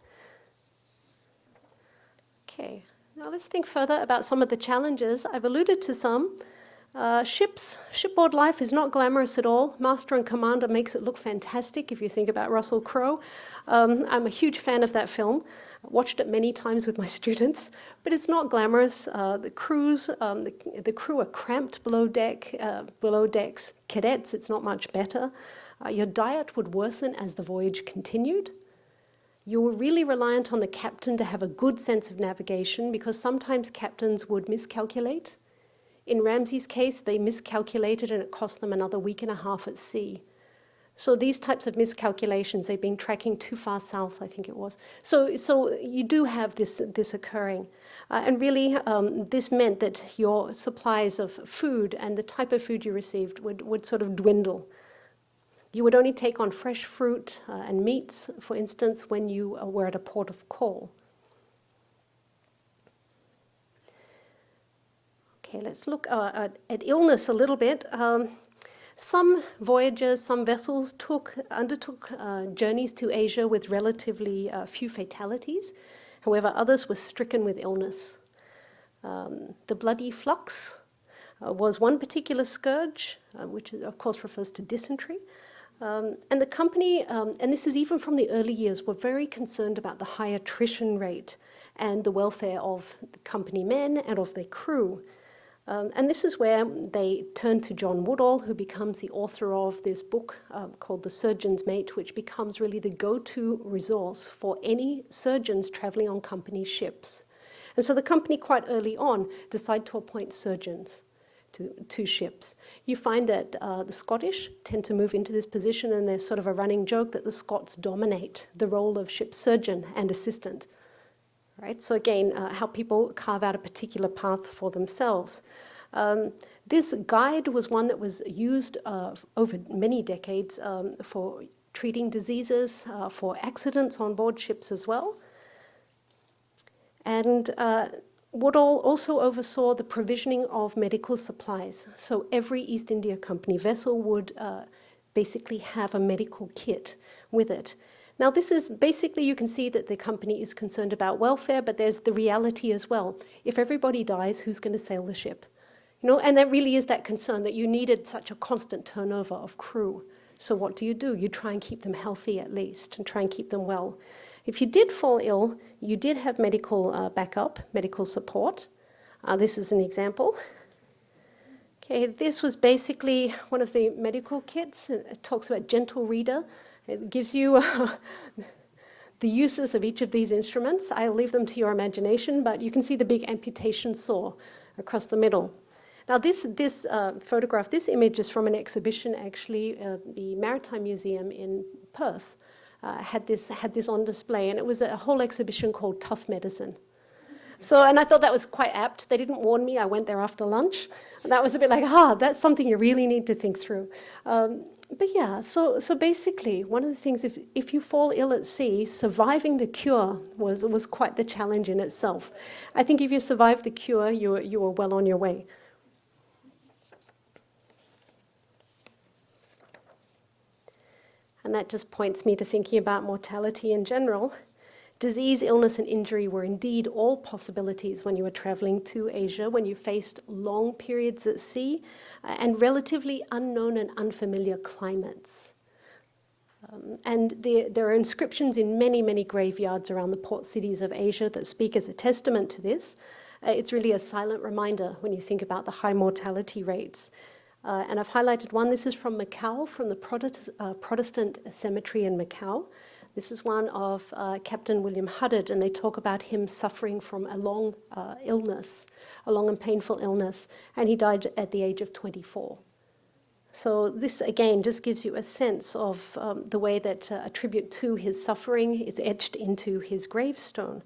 Okay, now let's think further about some of the challenges. I've alluded to some. Shipboard life is not glamorous at all. Master and Commander makes it look fantastic if you think about Russell Crowe. I'm a huge fan of that film. I watched it many times with my students, but it's not glamorous. The crew are cramped below decks. Cadets, it's not much better. Your diet would worsen as the voyage continued. You were really reliant on the captain to have a good sense of navigation, because sometimes captains would miscalculate. In Ramsay's case, they miscalculated and it cost them another week and a half at sea. So these types of miscalculations, they've been tracking too far south, I think it was. So you do have this occurring. And really, this meant that your supplies of food and the type of food you received would sort of dwindle. You would only take on fresh fruit and meats, for instance, when you were at a port of call. Okay, let's look at illness a little bit. Some voyagers, some vessels undertook journeys to Asia with relatively few fatalities. However, others were stricken with illness. The bloody flux was one particular scourge, which of course refers to dysentery. And the company, and this is even from the early years, were very concerned about the high attrition rate and the welfare of the company men and of their crew. And this is where they turn to John Woodall, who becomes the author of this book called The Surgeon's Mate, which becomes really the go-to resource for any surgeons traveling on company ships. And so the company quite early on decide to appoint surgeons to ships. You find that the Scottish tend to move into this position, and there's sort of a running joke that the Scots dominate the role of ship surgeon and assistant. Right? So again, how people carve out a particular path for themselves. This guide was one that was used over many decades for treating diseases, for accidents on board ships as well. And Woodall also oversaw the provisioning of medical supplies. So every East India Company vessel would basically have a medical kit with it. Now this is basically, you can see that the company is concerned about welfare, but there's the reality as well. If everybody dies, who's going to sail the ship? You know, and there really is that concern that you needed such a constant turnover of crew. So what do? You try and keep them healthy at least, and try and keep them well. If you did fall ill, you did have medical backup, medical support. This is an example. Okay, this was basically one of the medical kits. It talks about gentle reader. It gives you the uses of each of these instruments. I'll leave them to your imagination, but you can see the big amputation saw across the middle. Now this photograph, this image is from an exhibition actually, the Maritime Museum in Perth had this on display, and it was a whole exhibition called Tough Medicine. So, and I thought that was quite apt. They didn't warn me. I went there after lunch, and that was a bit like, that's something you really need to think through. But yeah, so basically, one of the things, if you fall ill at sea, surviving the cure was quite the challenge in itself. I think if you survive the cure, you were well on your way. And that just points me to thinking about mortality in general. Disease, illness, and injury were indeed all possibilities when you were traveling to Asia, when you faced long periods at sea and relatively unknown and unfamiliar climates. And there are inscriptions in many, many graveyards around the port cities of Asia that speak as a testament to this. It's really a silent reminder when you think about the high mortality rates. And I've highlighted one. This is from Macau, from the Protestant cemetery in Macau. This is one of Captain William Huddard, and they talk about him suffering from a long illness, a long and painful illness, and he died at the age of 24. So this, again, just gives you a sense of the way that a tribute to his suffering is etched into his gravestone.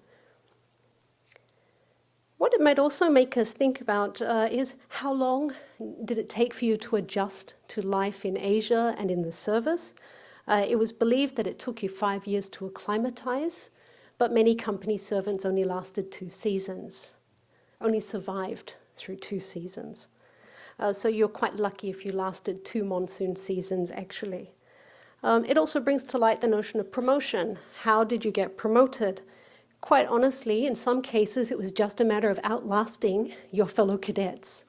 What it might also make us think about is how long did it take for you to adjust to life in Asia and in the service? It was believed that it took you 5 years to acclimatize, but many company servants only lasted 2 seasons, only survived through 2 seasons. So you're quite lucky if you lasted 2 monsoon seasons, actually. It also brings to light the notion of promotion. How did you get promoted? Quite honestly, in some cases, it was just a matter of outlasting your fellow cadets.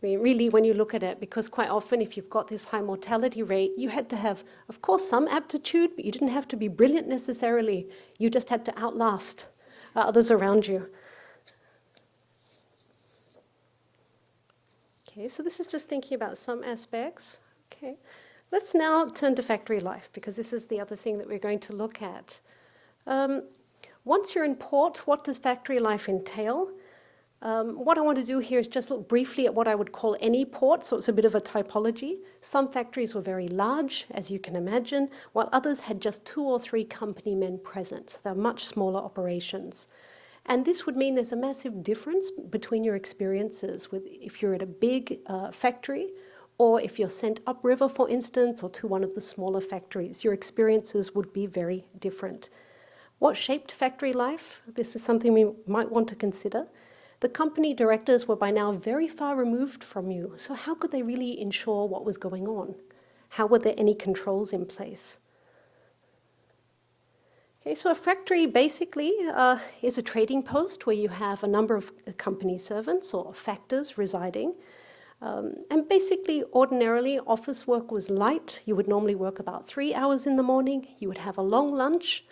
I mean, really, when you look at it, because quite often if you've got this high mortality rate, you had to have, of course, some aptitude, but you didn't have to be brilliant necessarily. You just had to outlast others around you. Okay, so this is just thinking about some aspects. Okay, let's now turn to factory life, because this is the other thing that we're going to look at. Once you're in port, what does factory life entail? What I want to do here is just look briefly at what I would call any port, so it's a bit of a typology. Some factories were very large, as you can imagine, while others had just 2 or 3 company men present. So they're much smaller operations. And this would mean there's a massive difference between your experiences with if you're at a big factory or if you're sent upriver, for instance, or to one of the smaller factories. Your experiences would be very different. What shaped factory life? This is something we might want to consider. The company directors were by now very far removed from you, so how could they really ensure what was going on? How were there any controls in place? Okay, so a factory basically is a trading post where you have a number of company servants or factors residing. And basically, ordinarily, office work was light. You would normally work about 3 hours in the morning. You would have a long lunch.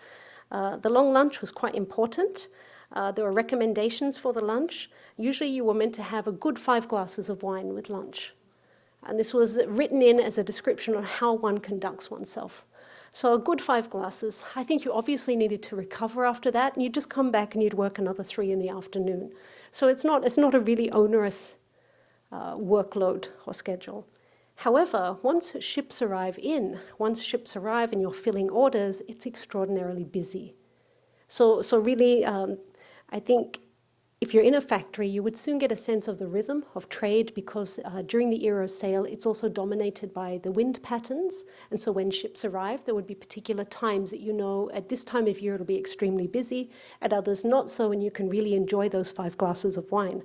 The long lunch was quite important. There were recommendations for the lunch. Usually you were meant to have a good 5 glasses of wine with lunch. And this was written in as a description on how one conducts oneself. So a good 5 glasses. I think you obviously needed to recover after that, and you'd just come back and you'd work another 3 in the afternoon. So it's not a really onerous workload or schedule. However, once ships arrive and you're filling orders, it's extraordinarily busy. So really, I think if you're in a factory, you would soon get a sense of the rhythm of trade because during the era of sail, it's also dominated by the wind patterns. And so when ships arrive, there would be particular times that you know at this time of year it'll be extremely busy, at others not so, and you can really enjoy those 5 glasses of wine.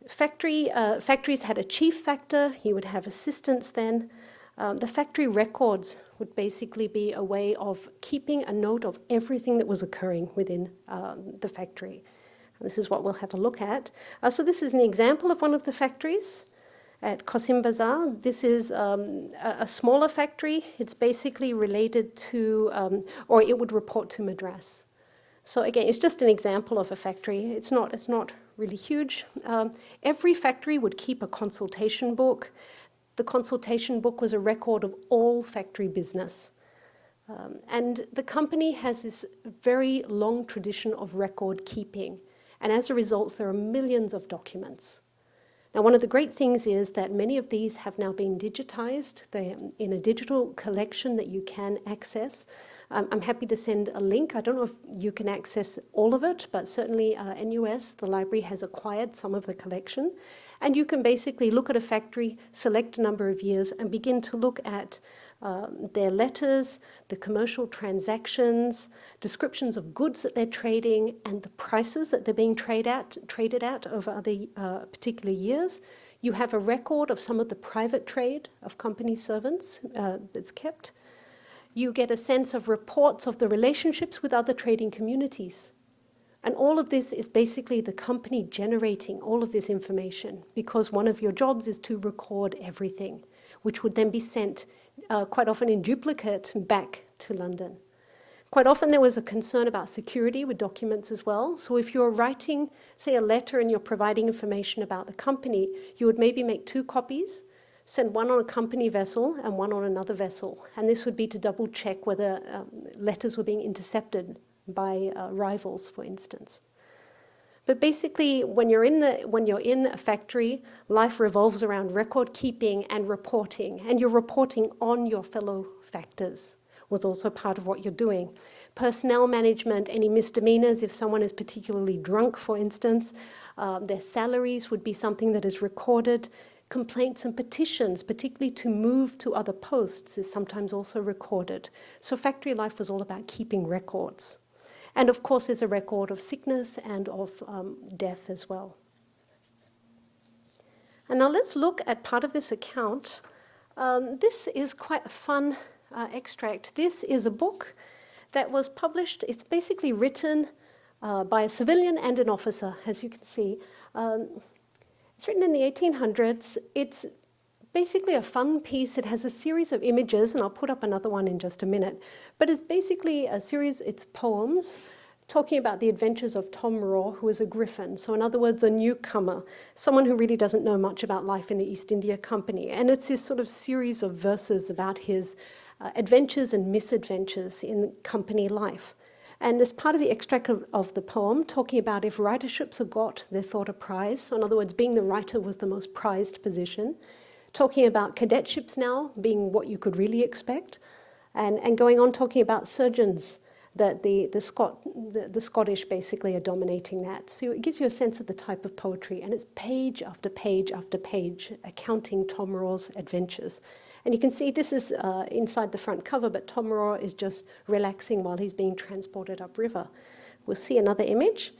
Factories had a chief factor. You would have assistants then. The factory records would basically be a way of keeping a note of everything that was occurring within the factory. And this is what we'll have a look at. So this is an example of one of the factories at Cosim Bazar. This is a smaller factory. It's basically related to, or it would report to Madras. So again, it's just an example of a factory. It's not really huge. Every factory would keep a consultation book. The consultation book was a record of all factory business. And the company has this very long tradition of record keeping. And as a result, there are millions of documents. Now, one of the great things is that many of these have now been digitized. They're in a digital collection that you can access. I'm happy to send a link. I don't know if you can access all of it, but certainly NUS, the library, has acquired some of the collection. And you can basically look at a factory, select a number of years, and begin to look at their letters, the commercial transactions, descriptions of goods that they're trading, and the prices that they're being traded at over the particular years. You have a record of some of the private trade of company servants that's kept. You get a sense of reports of the relationships with other trading communities. And all of this is basically the company generating all of this information because one of your jobs is to record everything, which would then be sent quite often in duplicate back to London. Quite often there was a concern about security with documents as well. So if you're writing, say, a letter and you're providing information about the company, you would maybe make 2 copies, send one on a company vessel and one on another vessel. And this would be to double check whether letters were being intercepted by rivals, for instance. But basically, when you're in a factory, life revolves around record keeping and reporting. And you're reporting on your fellow factors was also part of what you're doing. Personnel management, any misdemeanors, if someone is particularly drunk, for instance, their salaries would be something that is recorded. Complaints and petitions, particularly to move to other posts, is sometimes also recorded. So factory life was all about keeping records. And of course, there's a record of sickness and of death as well. And now let's look at part of this account. This is quite a fun extract. This is a book that was published. It's basically written by a civilian and an officer, as you can see. It's written in the 1800s. It's basically a fun piece. It has a series of images, and I'll put up another one in just a minute. But it's basically a series, it's poems, talking about the adventures of Tom Raw, who is a griffin. So in other words, a newcomer, someone who really doesn't know much about life in the East India Company. And it's this sort of series of verses about his adventures and misadventures in company life. And as part of the extract of the poem, talking about if writerships are got, they're thought a prize. So in other words, being the writer was the most prized position. Talking about cadetships now being what you could really expect. And going on talking about surgeons, that the Scottish basically are dominating that. So it gives you a sense of the type of poetry. And it's page after page after page accounting Tom Raw's adventures. And you can see this is inside the front cover, but Tom Raw is just relaxing while he's being transported upriver. We'll see another image.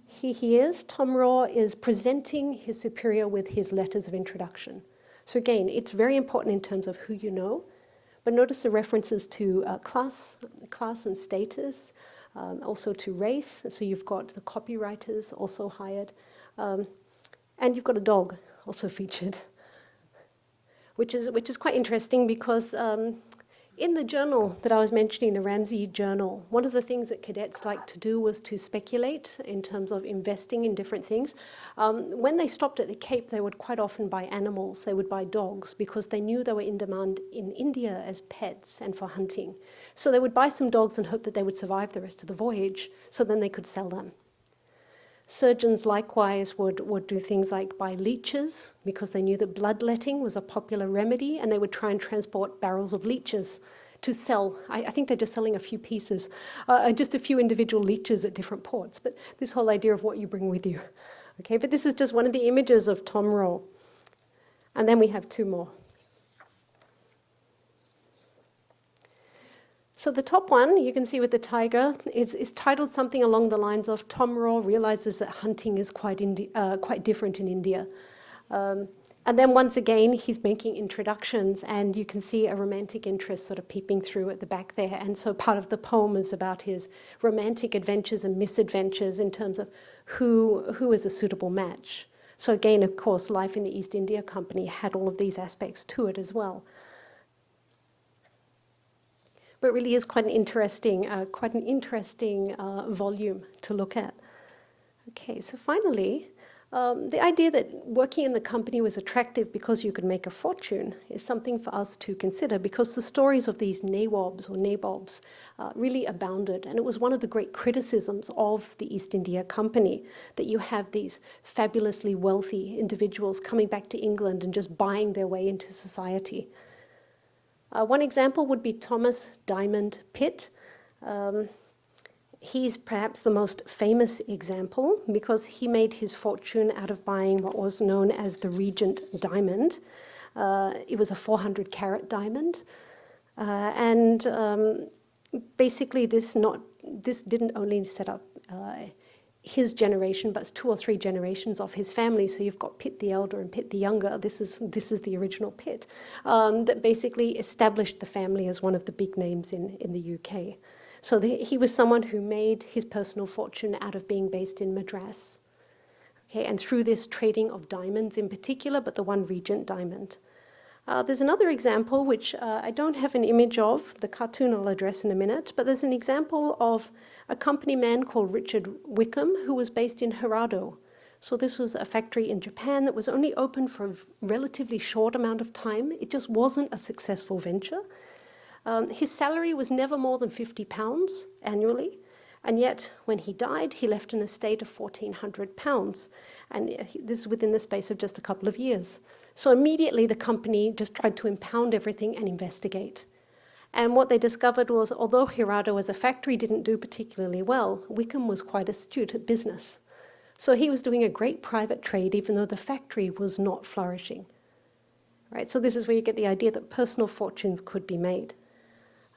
Here he is. Tom Raw is presenting his superior with his letters of introduction. So again, it's very important in terms of who you know, but notice the references to class and status, also to race. So you've got the copywriters also hired. And you've got a dog also featured, which is quite interesting because in the journal that I was mentioning, the Ramsay Journal, one of the things that cadets like to do was to speculate in terms of investing in different things. When they stopped at the Cape, they would quite often buy animals. They would buy dogs because they knew they were in demand in India as pets and for hunting. So they would buy some dogs and hope that they would survive the rest of the voyage, so then they could sell them. Surgeons likewise would do things like buy leeches because they knew that bloodletting was a popular remedy, and they would try and transport barrels of leeches to sell. I think they're just selling a few pieces, just a few individual leeches at different ports, but this whole idea of what you bring with you. Okay, but this is just one of the images of Tom Raw. And then we have two more. So the top one, you can see with the tiger, is titled something along the lines of Tom Raw realizes that hunting is quite different in India. And then once again, he's making introductions, and you can see a romantic interest sort of peeping through at the back there. And so part of the poem is about his romantic adventures and misadventures in terms of who is a suitable match. So again, of course, life in the East India Company had all of these aspects to it as well. But it really is quite an interesting volume to look at. Okay, so finally, the idea that working in the company was attractive because you could make a fortune is something for us to consider, because the stories of these nawabs or nabobs really abounded. And it was one of the great criticisms of the East India Company, that you have these fabulously wealthy individuals coming back to England and just buying their way into society. One example would be Thomas Diamond Pitt. He's perhaps the most famous example because he made his fortune out of buying what was known as the Regent diamond. It was a 400-carat diamond. Basically this didn't only set up his generation, but it's 2 or 3 generations of his family. So you've got Pitt the Elder and Pitt the Younger. This is the original Pitt that basically established the family as one of the big names in the UK. So he was someone who made his personal fortune out of being based in Madras. Okay, and through this trading of diamonds in particular, but the one Regent diamond. There's another example, which I don't have an image of, the cartoon I'll address in a minute, but there's an example of a company man called Richard Wickham, who was based in Hirado. So this was a factory in Japan that was only open for a relatively short amount of time. It just wasn't a successful venture. His salary was never more than £50 annually, and yet when he died, he left an estate of £1,400, and this is within the space of just a couple of years. So immediately the company just tried to impound everything and investigate. And what they discovered was, although Hirado as a factory didn't do particularly well, Wickham was quite astute at business. So he was doing a great private trade, even though the factory was not flourishing. Right? So this is where you get the idea that personal fortunes could be made.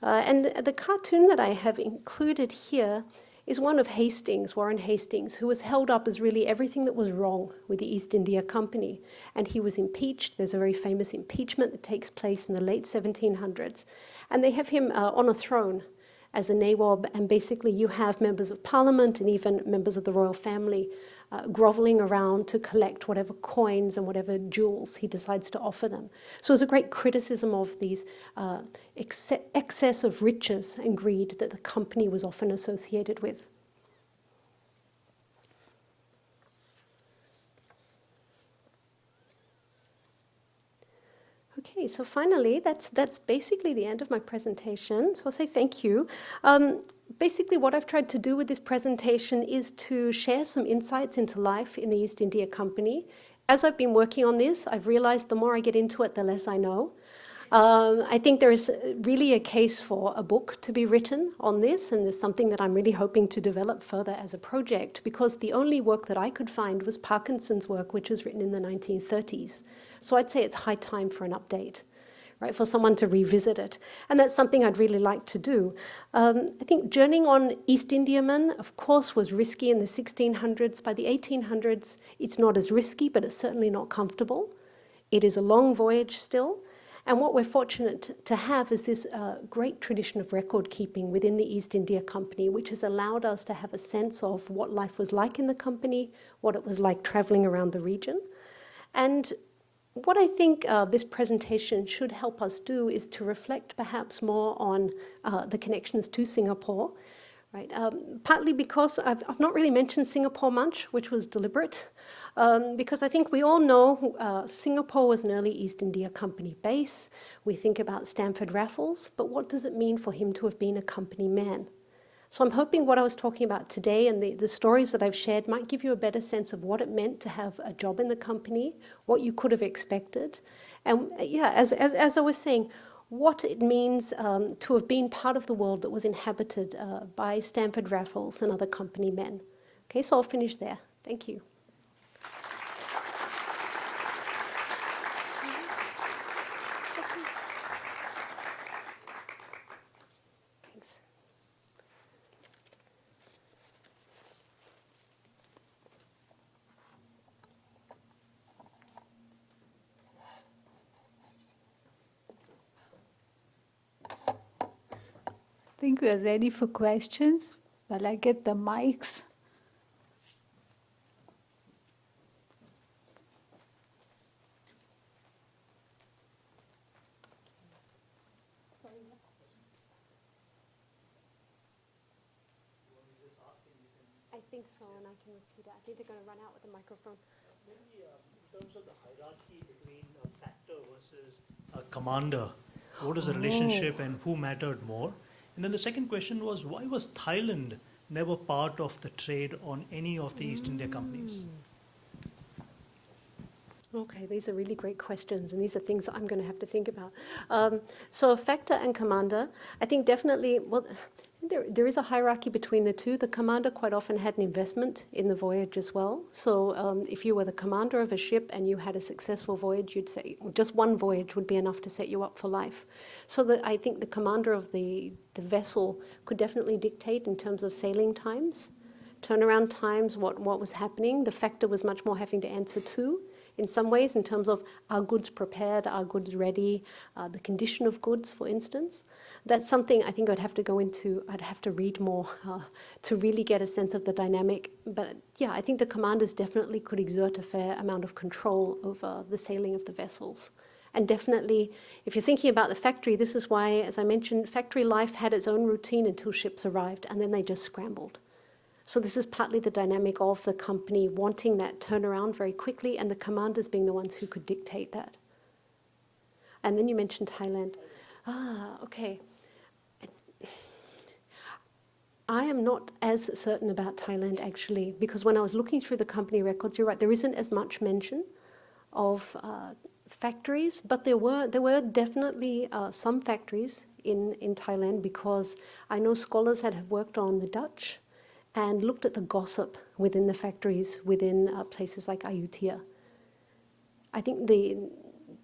And the cartoon that I have included here is one of Hastings, Warren Hastings, who was held up as really everything that was wrong with the East India Company. And he was impeached. There's a very famous impeachment that takes place in the late 1700s. And they have him on a throne as a nawab, and basically you have members of parliament and even members of the royal family groveling around to collect whatever coins and whatever jewels he decides to offer them. So it's a great criticism of these excess of riches and greed that the company was often associated with. Okay, so finally, that's basically the end of my presentation. So I'll say thank you. Basically, what I've tried to do with this presentation is to share some insights into life in the East India Company. As I've been working on this, I've realized the more I get into it, the less I know. I think there is really a case for a book to be written on this, and there's something that I'm really hoping to develop further as a project, because the only work that I could find was Parkinson's work, which was written in the 1930s. So I'd say it's high time for an update, right, for someone to revisit it. And that's something I'd really like to do. I think journeying on East Indiaman, of course, was risky in the 1600s. By the 1800s, it's not as risky, but it's certainly not comfortable. It is a long voyage still. And what we're fortunate to have is this great tradition of record keeping within the East India Company, which has allowed us to have a sense of what life was like in the company, what it was like traveling around the region. And what I think this presentation should help us do is to reflect perhaps more on the connections to Singapore, right? Partly because I've not really mentioned Singapore much, which was deliberate, because I think we all know Singapore was an early East India Company base. We think about Stamford Raffles, but what does it mean for him to have been a company man? So I'm hoping what I was talking about today and the stories that I've shared might give you a better sense of what it meant to have a job in the company, what you could have expected, and as I was saying, what it means to have been part of the world that was inhabited by Stamford Raffles and other company men. Okay, so I'll finish there. Thank you. Thanks. I think we're ready for questions. While I get the mics. I think so, and I can repeat it. I think they're going to run out with the microphone. Maybe in terms of the hierarchy between a factor versus a commander, what is the relationship and who mattered more? And then the second question was, why was Thailand never part of the trade on any of the East India companies? Okay, these are really great questions, and these are things I'm going to have to think about. So factor and commander, I think definitely, well, there is a hierarchy between the two. The commander quite often had an investment in the voyage as well. So if you were the commander of a ship and you had a successful voyage, you'd say just one voyage would be enough to set you up for life. So I think the commander of the vessel could definitely dictate in terms of sailing times, turnaround times, what was happening. The factor was much more having to answer to, in some ways, in terms of are goods prepared, are goods ready, the condition of goods, for instance. That's something I think I'd have to go into, I'd have to read more to really get a sense of the dynamic. But yeah, I think the commanders definitely could exert a fair amount of control over the sailing of the vessels. And definitely, if you're thinking about the factory, this is why, as I mentioned, factory life had its own routine until ships arrived, and then they just scrambled. So this is partly the dynamic of the company wanting that turnaround very quickly, and the commanders being the ones who could dictate that. And then you mentioned Thailand. Okay. I am not as certain about Thailand, actually, because when I was looking through the company records, you're right, there isn't as much mention of factories, but there were definitely some factories in Thailand, because I know scholars have worked on the Dutch and looked at the gossip within the factories within places like Ayutthaya. I think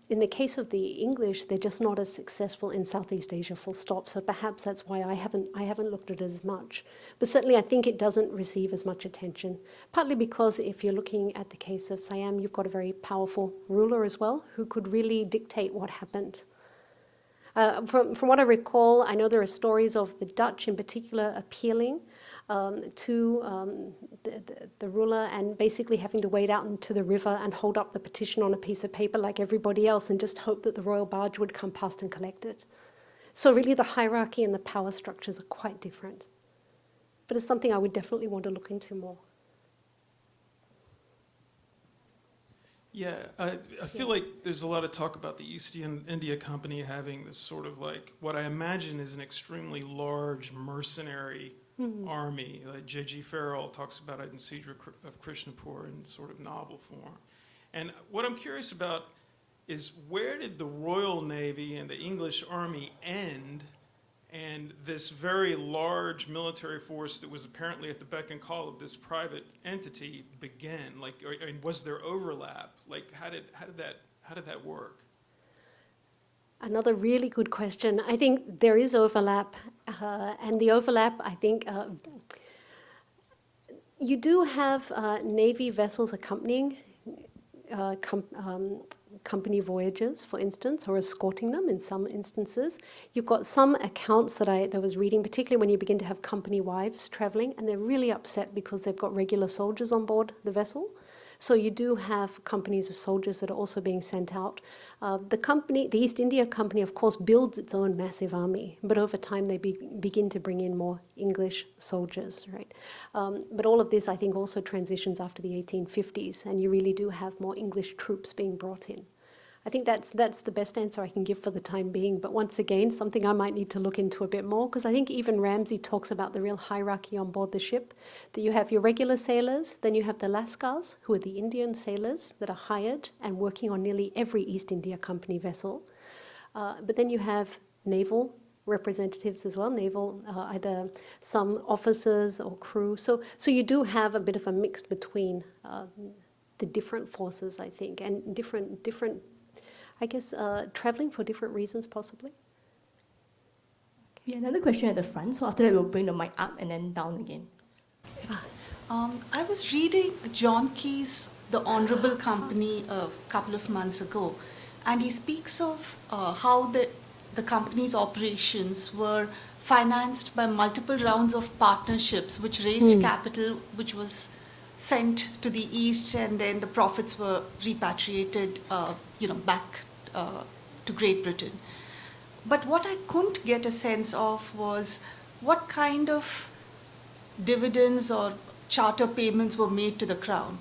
in the case of the English, they're just not as successful in Southeast Asia, full stop. So perhaps that's why I haven't looked at it as much. But certainly I think it doesn't receive as much attention, partly because if you're looking at the case of Siam, you've got a very powerful ruler as well who could really dictate what happened. From what I recall, I know there are stories of the Dutch in particular appealing to the ruler and basically having to wade out into the river and hold up the petition on a piece of paper like everybody else and just hope that the royal barge would come past and collect it. So really the hierarchy and the power structures are quite different. But it's something I would definitely want to look into more. Yeah, I feel like there's a lot of talk about the East India Company having this sort of like, what I imagine is an extremely large mercenary army. Like J.G. Farrell talks about it in Siege of Krishnapur in sort of novel form. And what I'm curious about is, where did the Royal Navy and the English Army end, and this very large military force that was apparently at the beck and call of this private entity begin? Like, was there overlap? Like, how did that work? Another really good question. I think there is overlap, and the overlap, I think, you do have Navy vessels accompanying company voyages, for instance, or escorting them in some instances. You've got some accounts that I was reading, particularly when you begin to have company wives traveling, and they're really upset because they've got regular soldiers on board the vessel. So you do have companies of soldiers that are also being sent out. The East India Company, of course, builds its own massive army, but over time they begin to bring in more English soldiers, right? But all of this, I think, also transitions after the 1850s, and you really do have more English troops being brought in. I think that's the best answer I can give for the time being. But once again, something I might need to look into a bit more, because I think even Ramsay talks about the real hierarchy on board the ship, that you have your regular sailors, then you have the Lascars, who are the Indian sailors that are hired and working on nearly every East India Company vessel. But then you have naval representatives as well, naval, either some officers or crew. So you do have a bit of a mix between the different forces, I think, and different I guess, traveling for different reasons, possibly. Yeah, another question at the front. So after that, we'll bring the mic up and then down again. I was reading John Key's The Honourable Company a couple of months ago, and he speaks of how the company's operations were financed by multiple rounds of partnerships, which raised capital, which was sent to the East, and then the profits were repatriated, back to Great Britain. But what I couldn't get a sense of was what kind of dividends or charter payments were made to the Crown.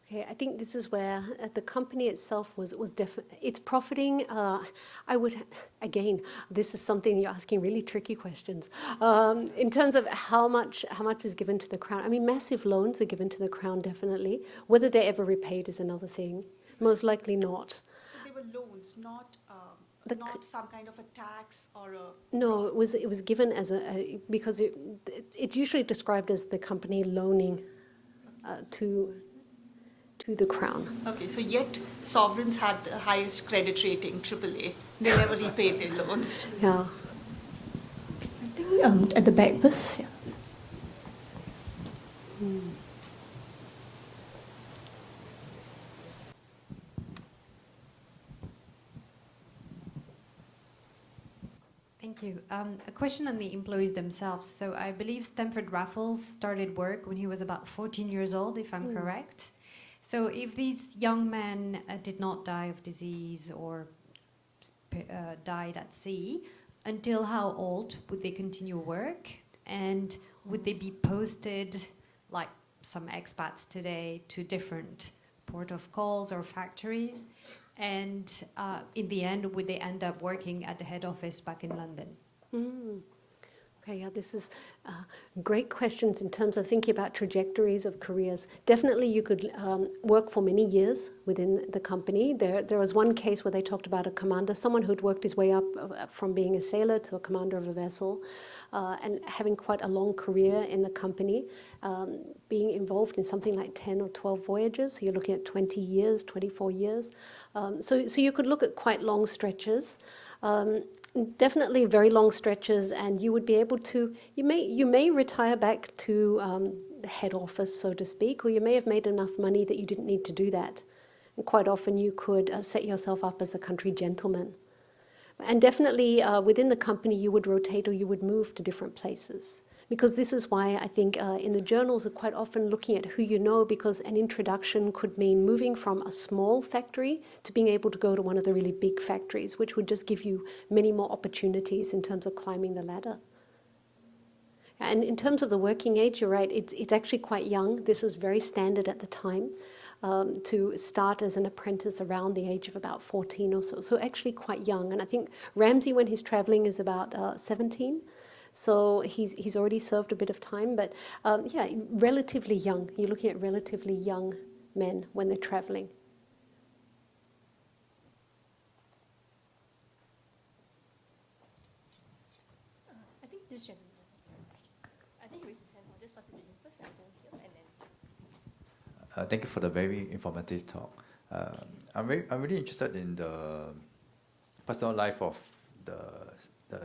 Okay, I think this is where the company itself was definitely, it's profiting. I would, again, this is something you're asking really tricky questions. In terms of how much is given to the Crown. I mean, massive loans are given to the Crown, definitely. Whether they're ever repaid is another thing. Most likely not. So they were loans, not some kind of a tax or a... No, it was given as because it's usually described as the company loaning to the Crown. Okay, so yet sovereigns had the highest credit rating, AAA. They never repaid their loans. Yeah. I think at the back first. Yeah. Thank you. A question on the employees themselves. So I believe Stamford Raffles started work when he was about 14 years old, if I'm correct. So if these young men did not die of disease or died at sea, until how old would they continue work? And would they be posted, like some expats today, to different port of calls or factories? And in the end, would they end up working at the head office back in London? Okay, yeah, this is great questions in terms of thinking about trajectories of careers. Definitely you could work for many years within the company. There was one case where they talked about a commander, someone who'd worked his way up from being a sailor to a commander of a vessel, and having quite a long career in the company, being involved in something like 10 or 12 voyages. So you're looking at 20 years, 24 years. So you could look at quite long stretches. Definitely very long stretches, and you would be able to, you may retire back to the head office, so to speak, or you may have made enough money that you didn't need to do that. And quite often you could set yourself up as a country gentleman. And definitely within the company you would rotate or you would move to different places. Because this is why I think in the journals are quite often looking at who you know, because an introduction could mean moving from a small factory to being able to go to one of the really big factories, which would just give you many more opportunities in terms of climbing the ladder. And in terms of the working age, you're right, it's actually quite young. This was very standard at the time, to start as an apprentice around the age of about 14 or so. So actually quite young. And I think Ramsay, when he's traveling, is about 17. So he's already served a bit of time, but yeah, relatively young. You're looking at relatively young men when they're traveling. I think this gentleman. I think he raised his hand. I'll just pass it to him first, and then here, and then. Thank you for the very informative talk. I'm really interested in the personal life of the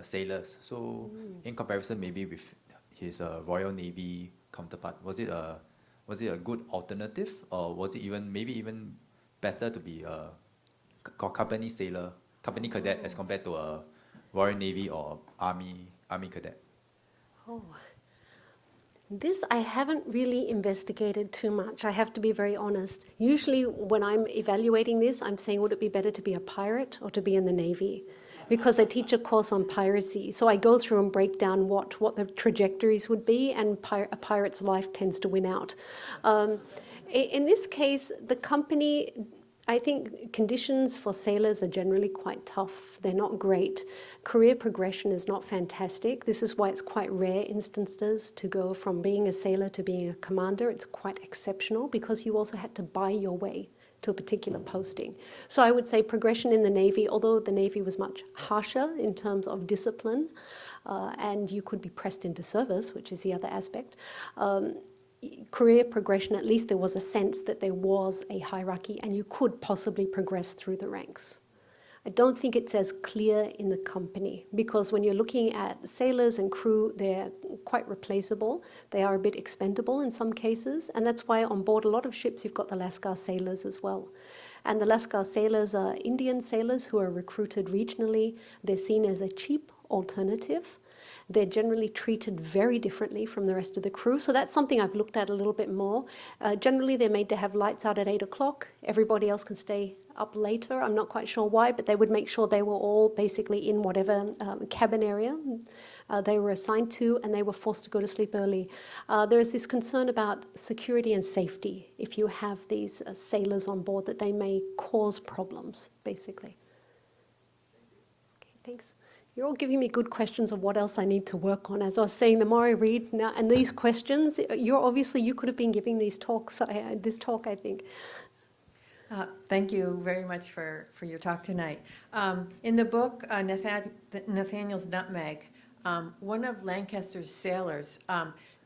sailors. So, in comparison, maybe with his Royal Navy counterpart, was it a good alternative, or was it even better to be a company sailor, company cadet as compared to a Royal Navy or Army cadet? Oh, this I haven't really investigated too much. I have to be very honest. Usually when I'm evaluating this, I'm saying, would it be better to be a pirate or to be in the Navy? Because I teach a course on piracy. So I go through and break down what the trajectories would be, and a pirate's life tends to win out. In this case, the company, I think conditions for sailors are generally quite tough. They're not great. Career progression is not fantastic. This is why it's quite rare instances to go from being a sailor to being a commander. It's quite exceptional because you also had to buy your way to a particular posting. So I would say progression in the Navy, although the Navy was much harsher in terms of discipline, and you could be pressed into service, which is the other aspect. Career progression, at least there was a sense that there was a hierarchy and you could possibly progress through the ranks. I don't think it's as clear in the company, because when you're looking at sailors and crew, they're quite replaceable. They are a bit expendable in some cases, and that's why on board a lot of ships you've got the Lascar sailors as well. And the Lascar sailors are Indian sailors who are recruited regionally. They're seen as a cheap alternative. They're generally treated very differently from the rest of the crew. So that's something I've looked at a little bit more. Generally, they're made to have lights out at 8 o'clock. Everybody else can stay up later. I'm not quite sure why, but they would make sure they were all basically in whatever cabin area they were assigned to, and they were forced to go to sleep early. There is this concern about security and safety if you have these sailors on board, that they may cause problems, basically. Okay, thanks. You're all giving me good questions of what else I need to work on. As I was saying, the more I read now, and these questions, you could have been giving these talks, this talk, I think. Thank you very much for your talk tonight. In the book, Nathaniel's Nutmeg, one of Lancaster's sailors,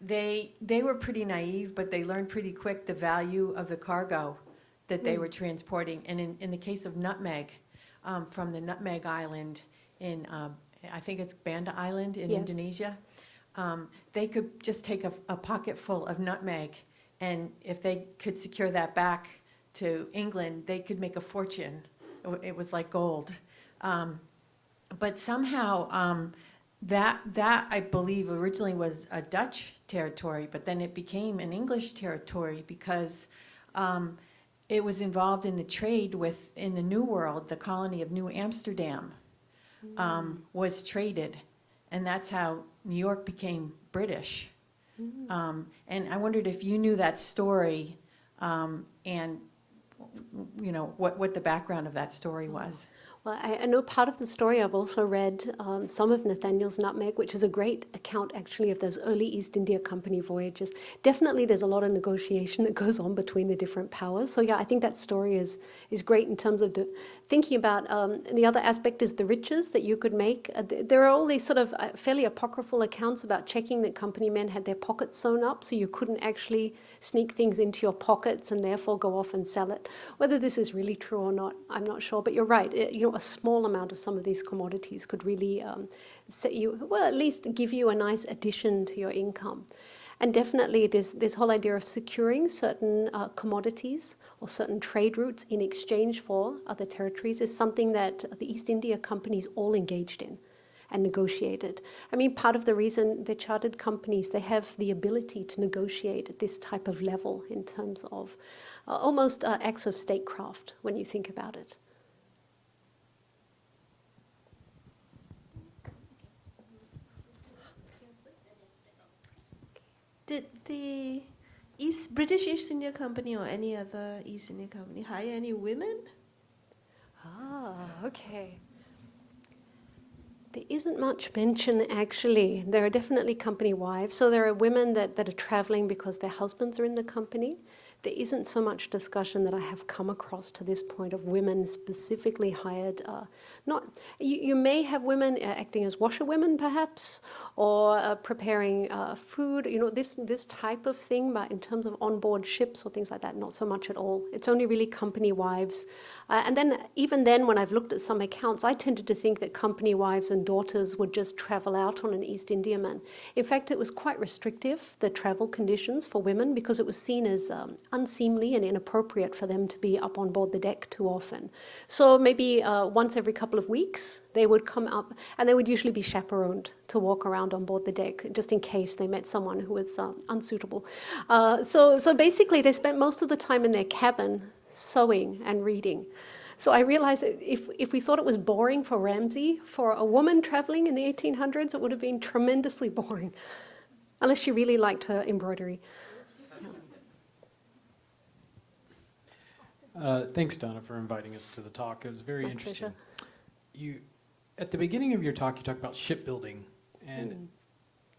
they were pretty naive, but they learned pretty quick the value of the cargo that they were transporting. And in the case of nutmeg, from the Nutmeg Island in, I think it's Banda Island in Indonesia, they could just take a pocket full of nutmeg, and if they could secure that back to England, they could make a fortune. It was like gold. But somehow that I believe originally was a Dutch territory, but then it became an English territory because it was involved in the trade in the New World. The colony of New Amsterdam was traded, and that's how New York became British. And I wondered if you knew that story, and you know what the background of that story was. Well, I know part of the story. I've also read some of Nathaniel's Nutmeg, which is a great account, actually, of those early East India Company voyages. Definitely there's a lot of negotiation that goes on between the different powers. So yeah, I think that story is great in terms of thinking about, the other aspect is the riches that you could make. There are all these sort of fairly apocryphal accounts about checking that company men had their pockets sewn up, so you couldn't actually sneak things into your pockets and therefore go off and sell it. Whether this is really true or not, I'm not sure, but you're right. A small amount of some of these commodities could really set you, well, at least give you a nice addition to your income. And definitely this whole idea of securing certain commodities or certain trade routes in exchange for other territories is something that the East India companies all engaged in and negotiated. I mean, part of the reason the chartered companies, they have the ability to negotiate at this type of level in terms of almost acts of statecraft when you think about it. Did the British East India Company or any other East India Company hire any women? Okay. There isn't much mention, actually. There are definitely company wives. So there are women that are traveling because their husbands are in the company. There isn't so much discussion that I have come across to this point of women specifically hired. You may have women acting as washerwomen, perhaps, or preparing food. This type of thing. But in terms of onboard ships or things like that, not so much at all. It's only really company wives. And then even then, when I've looked at some accounts, I tended to think that company wives and daughters would just travel out on an East Indiaman. In fact, it was quite restrictive, the travel conditions for women, because it was seen as unseemly and inappropriate for them to be up on board the deck too often. So maybe once every couple of weeks, they would come up, and they would usually be chaperoned to walk around on board the deck, just in case they met someone who was unsuitable. So basically, they spent most of the time in their cabin sewing and reading. So I realized that if we thought it was boring for Ramsay, for a woman traveling in the 1800s, it would have been tremendously boring, unless she really liked her embroidery. Thanks, Donna, for inviting us to the talk. It was very My interesting. pleasure. At the beginning of your talk, you talked about shipbuilding, and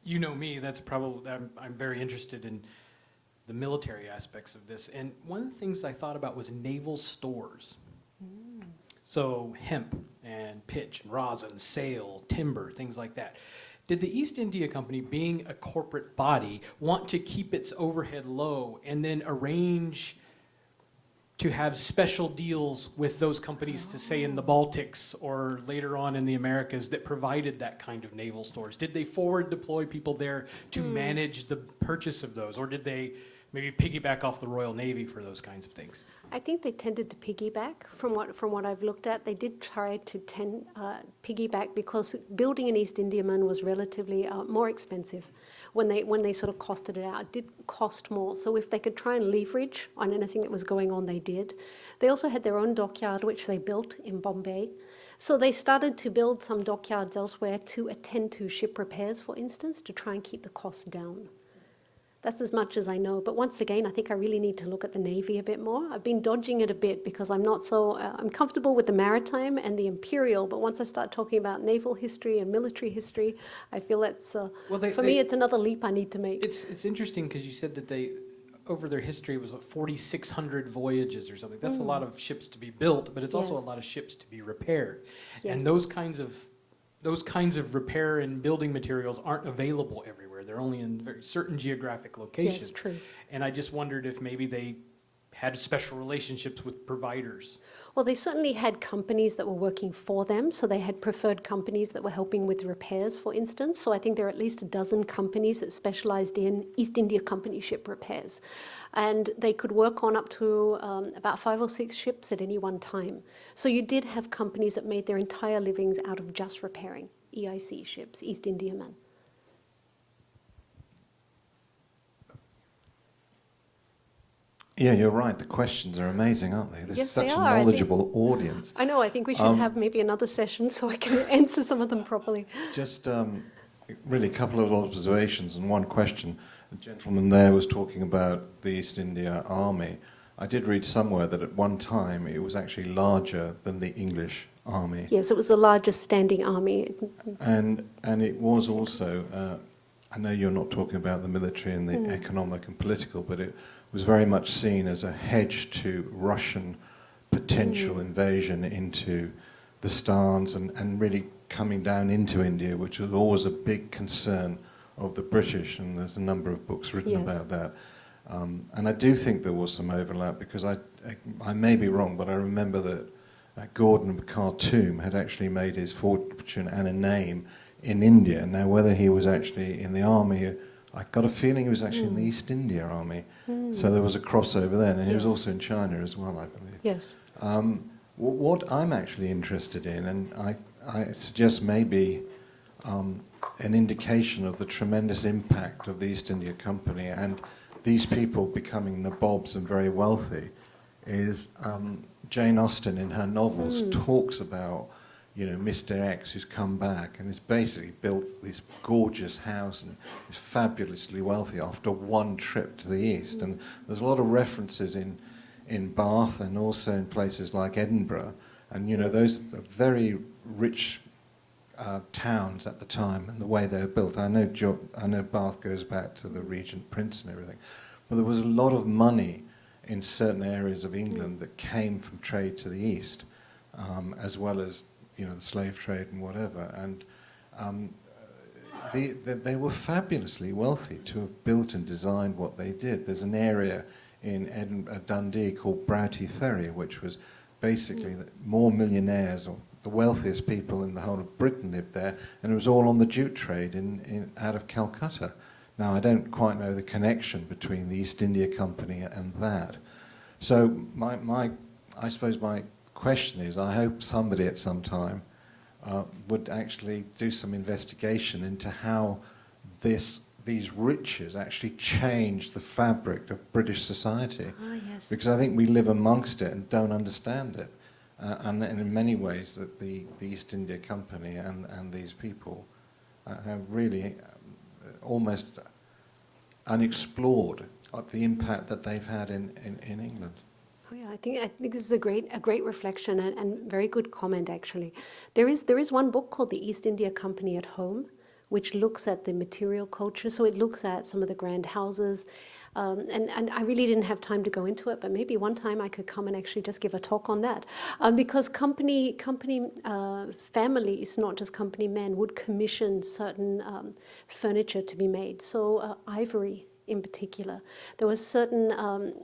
you know me. That's probably I'm very interested in the military aspects of this. And one of the things I thought about was naval stores. So hemp and pitch and rosin, sail, timber, things like that. Did the East India Company, being a corporate body, want to keep its overhead low and then arrange to have special deals with those companies to say in the Baltics or later on in the Americas that provided that kind of naval stores? Did they forward deploy people there to manage the purchase of those, or did they maybe piggyback off the Royal Navy for those kinds of things? I think they tended to piggyback. From what I've looked at, they did try to piggyback because building an East Indiaman was relatively more expensive. When they sort of costed it out, it did cost more. So if they could try and leverage on anything that was going on, they did. They also had their own dockyard, which they built in Bombay. So they started to build some dockyards elsewhere to attend to ship repairs, for instance, to try and keep the costs down. That's as much as I know. But once again, I think I really need to look at the Navy a bit more. I've been dodging it a bit because I'm not so, I'm comfortable with the maritime and the imperial, but once I start talking about naval history and military history, I feel that's, for me, it's another leap I need to make. It's interesting because you said that they, over their history, it was 4,600 voyages or something. That's a lot of ships to be built, but it's also a lot of ships to be repaired. Yes. And those kinds of repair and building materials aren't available everywhere. They're only in very certain geographic locations. Yes, true. And I just wondered if maybe they had special relationships with providers. Well, they certainly had companies that were working for them, so they had preferred companies that were helping with repairs, for instance. So I think there are at least a dozen companies that specialized in East India Company ship repairs. And they could work on up to about 5 or 6 ships at any one time. So you did have companies that made their entire livings out of just repairing EIC ships, East Indiaman. Yeah, you're right. The questions are amazing, aren't they? This Yes, is such they a are. knowledgeable audience. I know, I think we should have maybe another session so I can answer some of them properly. Just really a couple of observations and one question. The gentleman there was talking about the East India Army. I did read somewhere that at one time it was actually larger than the English army. Yes, it was the largest standing army. And it was also, I know you're not talking about the military and the economic and political, but it was very much seen as a hedge to Russian potential invasion into the Stans and really coming down into India, which was always a big concern of the British, and there's a number of books written about that. And I do think there was some overlap, because I may be wrong, but I remember that Gordon Khartoum had actually made his fortune and a name in India. Now, whether he was actually in the army, I got a feeling he was actually in the East India Army. So there was a crossover then, and he was also in China as well, I believe. Yes. What I'm actually interested in, and I suggest maybe an indication of the tremendous impact of the East India Company and these people becoming nabobs and very wealthy, is Jane Austen in her novels talks about, you know, Mr. X who's come back and has basically built this gorgeous house and is fabulously wealthy after one trip to the East. And there's a lot of references in Bath and also in places like Edinburgh. And, you know, those are very rich towns at the time and the way they were built. I know Bath goes back to the Regent Prince and everything. But there was a lot of money in certain areas of England that came from trade to the East, as well as, you know, the slave trade and whatever. And they were fabulously wealthy to have built and designed what they did. There's an area in Dundee called Broughty Ferry, which was basically more millionaires, or the wealthiest people in the whole of Britain lived there, and it was all on the jute trade out of Calcutta. Now, I don't quite know the connection between the East India Company and that. So I suppose my question is, I hope somebody at some time would actually do some investigation into how these riches actually change the fabric of British society. Ah, yes. Because I think we live amongst it and don't understand it. And in many ways that the East India Company and these people have really almost unexplored the impact that they've had in England. Oh yeah, I think this is a great reflection and very good comment actually. There is one book called The East India Company at Home, which looks at the material culture. So it looks at some of the grand houses, and I really didn't have time to go into it, but maybe one time I could come and actually just give a talk on that, because company families, not just company men, would commission certain furniture to be made. So ivory in particular, there was certain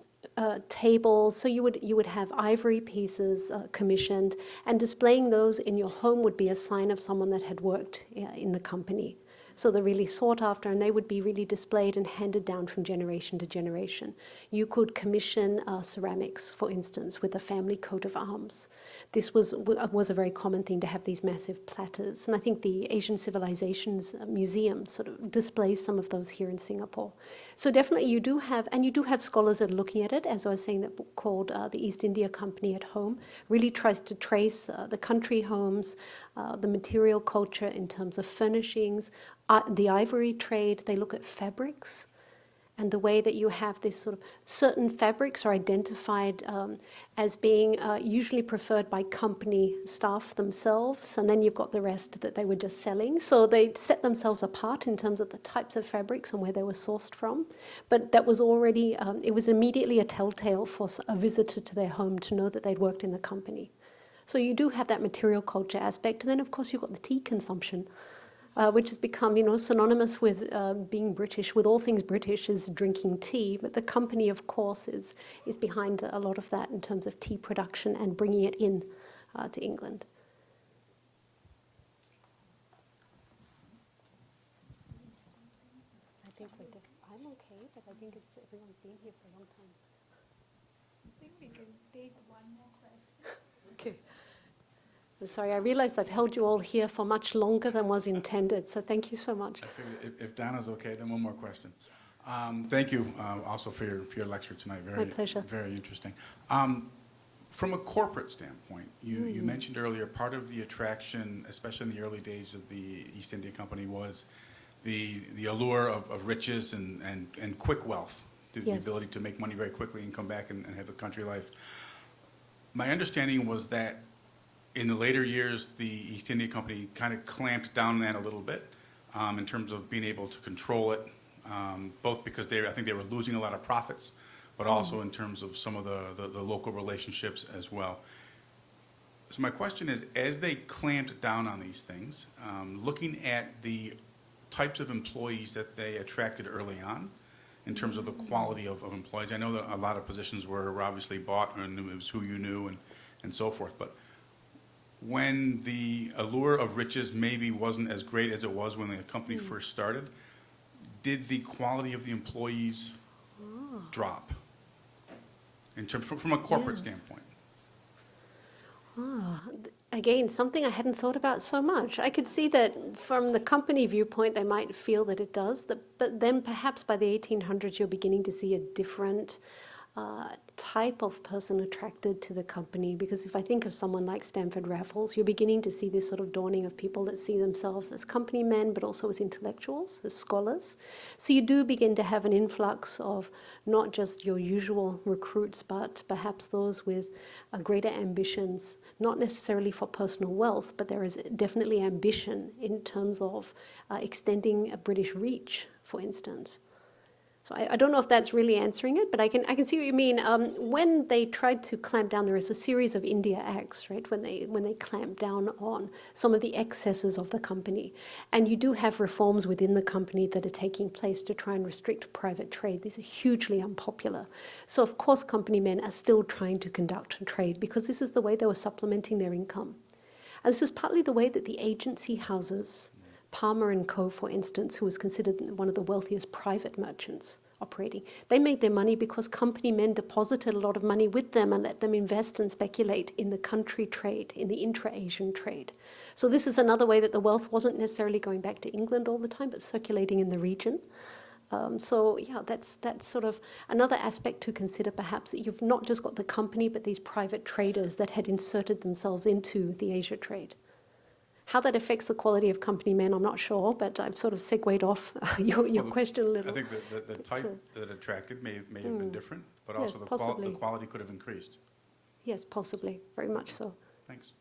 tables, so you would have ivory pieces commissioned, and displaying those in your home would be a sign of someone that had worked in the company. So they're really sought after, and they would be really displayed and handed down from generation to generation. You could commission ceramics, for instance, with a family coat of arms. This was a very common thing, to have these massive platters. And I think the Asian Civilizations Museum sort of displays some of those here in Singapore. So definitely you do have scholars that are looking at it. As I was saying, that book called The East India Company at Home really tries to trace the country homes, the material culture in terms of furnishings, the ivory trade. They look at fabrics, and the way that you have this sort of certain fabrics are identified as being usually preferred by company staff themselves, and then you've got the rest that they were just selling. So they set themselves apart in terms of the types of fabrics and where they were sourced from. But that was already, it was immediately a telltale for a visitor to their home to know that they'd worked in the company. So you do have that material culture aspect. And then, of course, you've got the tea consumption, which has become, synonymous with being British. With all things British is drinking tea, but the company, of course, is behind a lot of that in terms of tea production and bringing it in to England. I think I'm okay, but I think everyone's been here for a long time. I think we can take one more question. Okay. I'm sorry, I realized I've held you all here for much longer than was intended, so thank you so much. I figured if Donna's okay, then one more question. Thank you also for your lecture tonight. My pleasure. Very interesting. From a corporate standpoint, you mentioned earlier part of the attraction, especially in the early days of the East India Company, was the allure of riches and quick wealth, the ability to make money very quickly and come back and have a country life. My understanding was that in the later years, the East India Company kind of clamped down on that a little bit in terms of being able to control it, both because I think they were losing a lot of profits, but also in terms of some of the local relationships as well. So my question is, as they clamped down on these things, looking at the types of employees that they attracted early on, in terms of the quality of employees, I know that a lot of positions were obviously bought, and it was who you knew and so forth, but when the allure of riches maybe wasn't as great as it was when the company first started, did the quality of the employees drop in terms from a corporate standpoint? Again, something I hadn't thought about so much. I could see that from the company viewpoint, they might feel that it does, but then perhaps by the 1800s, you're beginning to see a different type of person attracted to the company, because if I think of someone like Stamford Raffles, you're beginning to see this sort of dawning of people that see themselves as company men, but also as intellectuals, as scholars. So you do begin to have an influx of not just your usual recruits, but perhaps those with greater ambitions, not necessarily for personal wealth, but there is definitely ambition in terms of extending a British reach, for instance. So I don't know if that's really answering it, but I can see what you mean. When they tried to clamp down, there is a series of India Acts, right? When they clamp down on some of the excesses of the company, and you do have reforms within the company that are taking place to try and restrict private trade. These are hugely unpopular. So of course, company men are still trying to conduct trade because this is the way they were supplementing their income, and this is partly the way that the agency houses Palmer & Co., for instance, who was considered one of the wealthiest private merchants operating, they made their money because company men deposited a lot of money with them and let them invest and speculate in the country trade, in the intra-Asian trade. So this is another way that the wealth wasn't necessarily going back to England all the time, but circulating in the region. So yeah, that's sort of another aspect to consider, perhaps, that you've not just got the company, but these private traders that had inserted themselves into the Asia trade. How that affects the quality of company men, I'm not sure, but I've sort of segued off your question a little. I think the type that attracted may have been different, but Yes, also possibly. the quality could have increased. Yes, possibly, very much so. Thanks.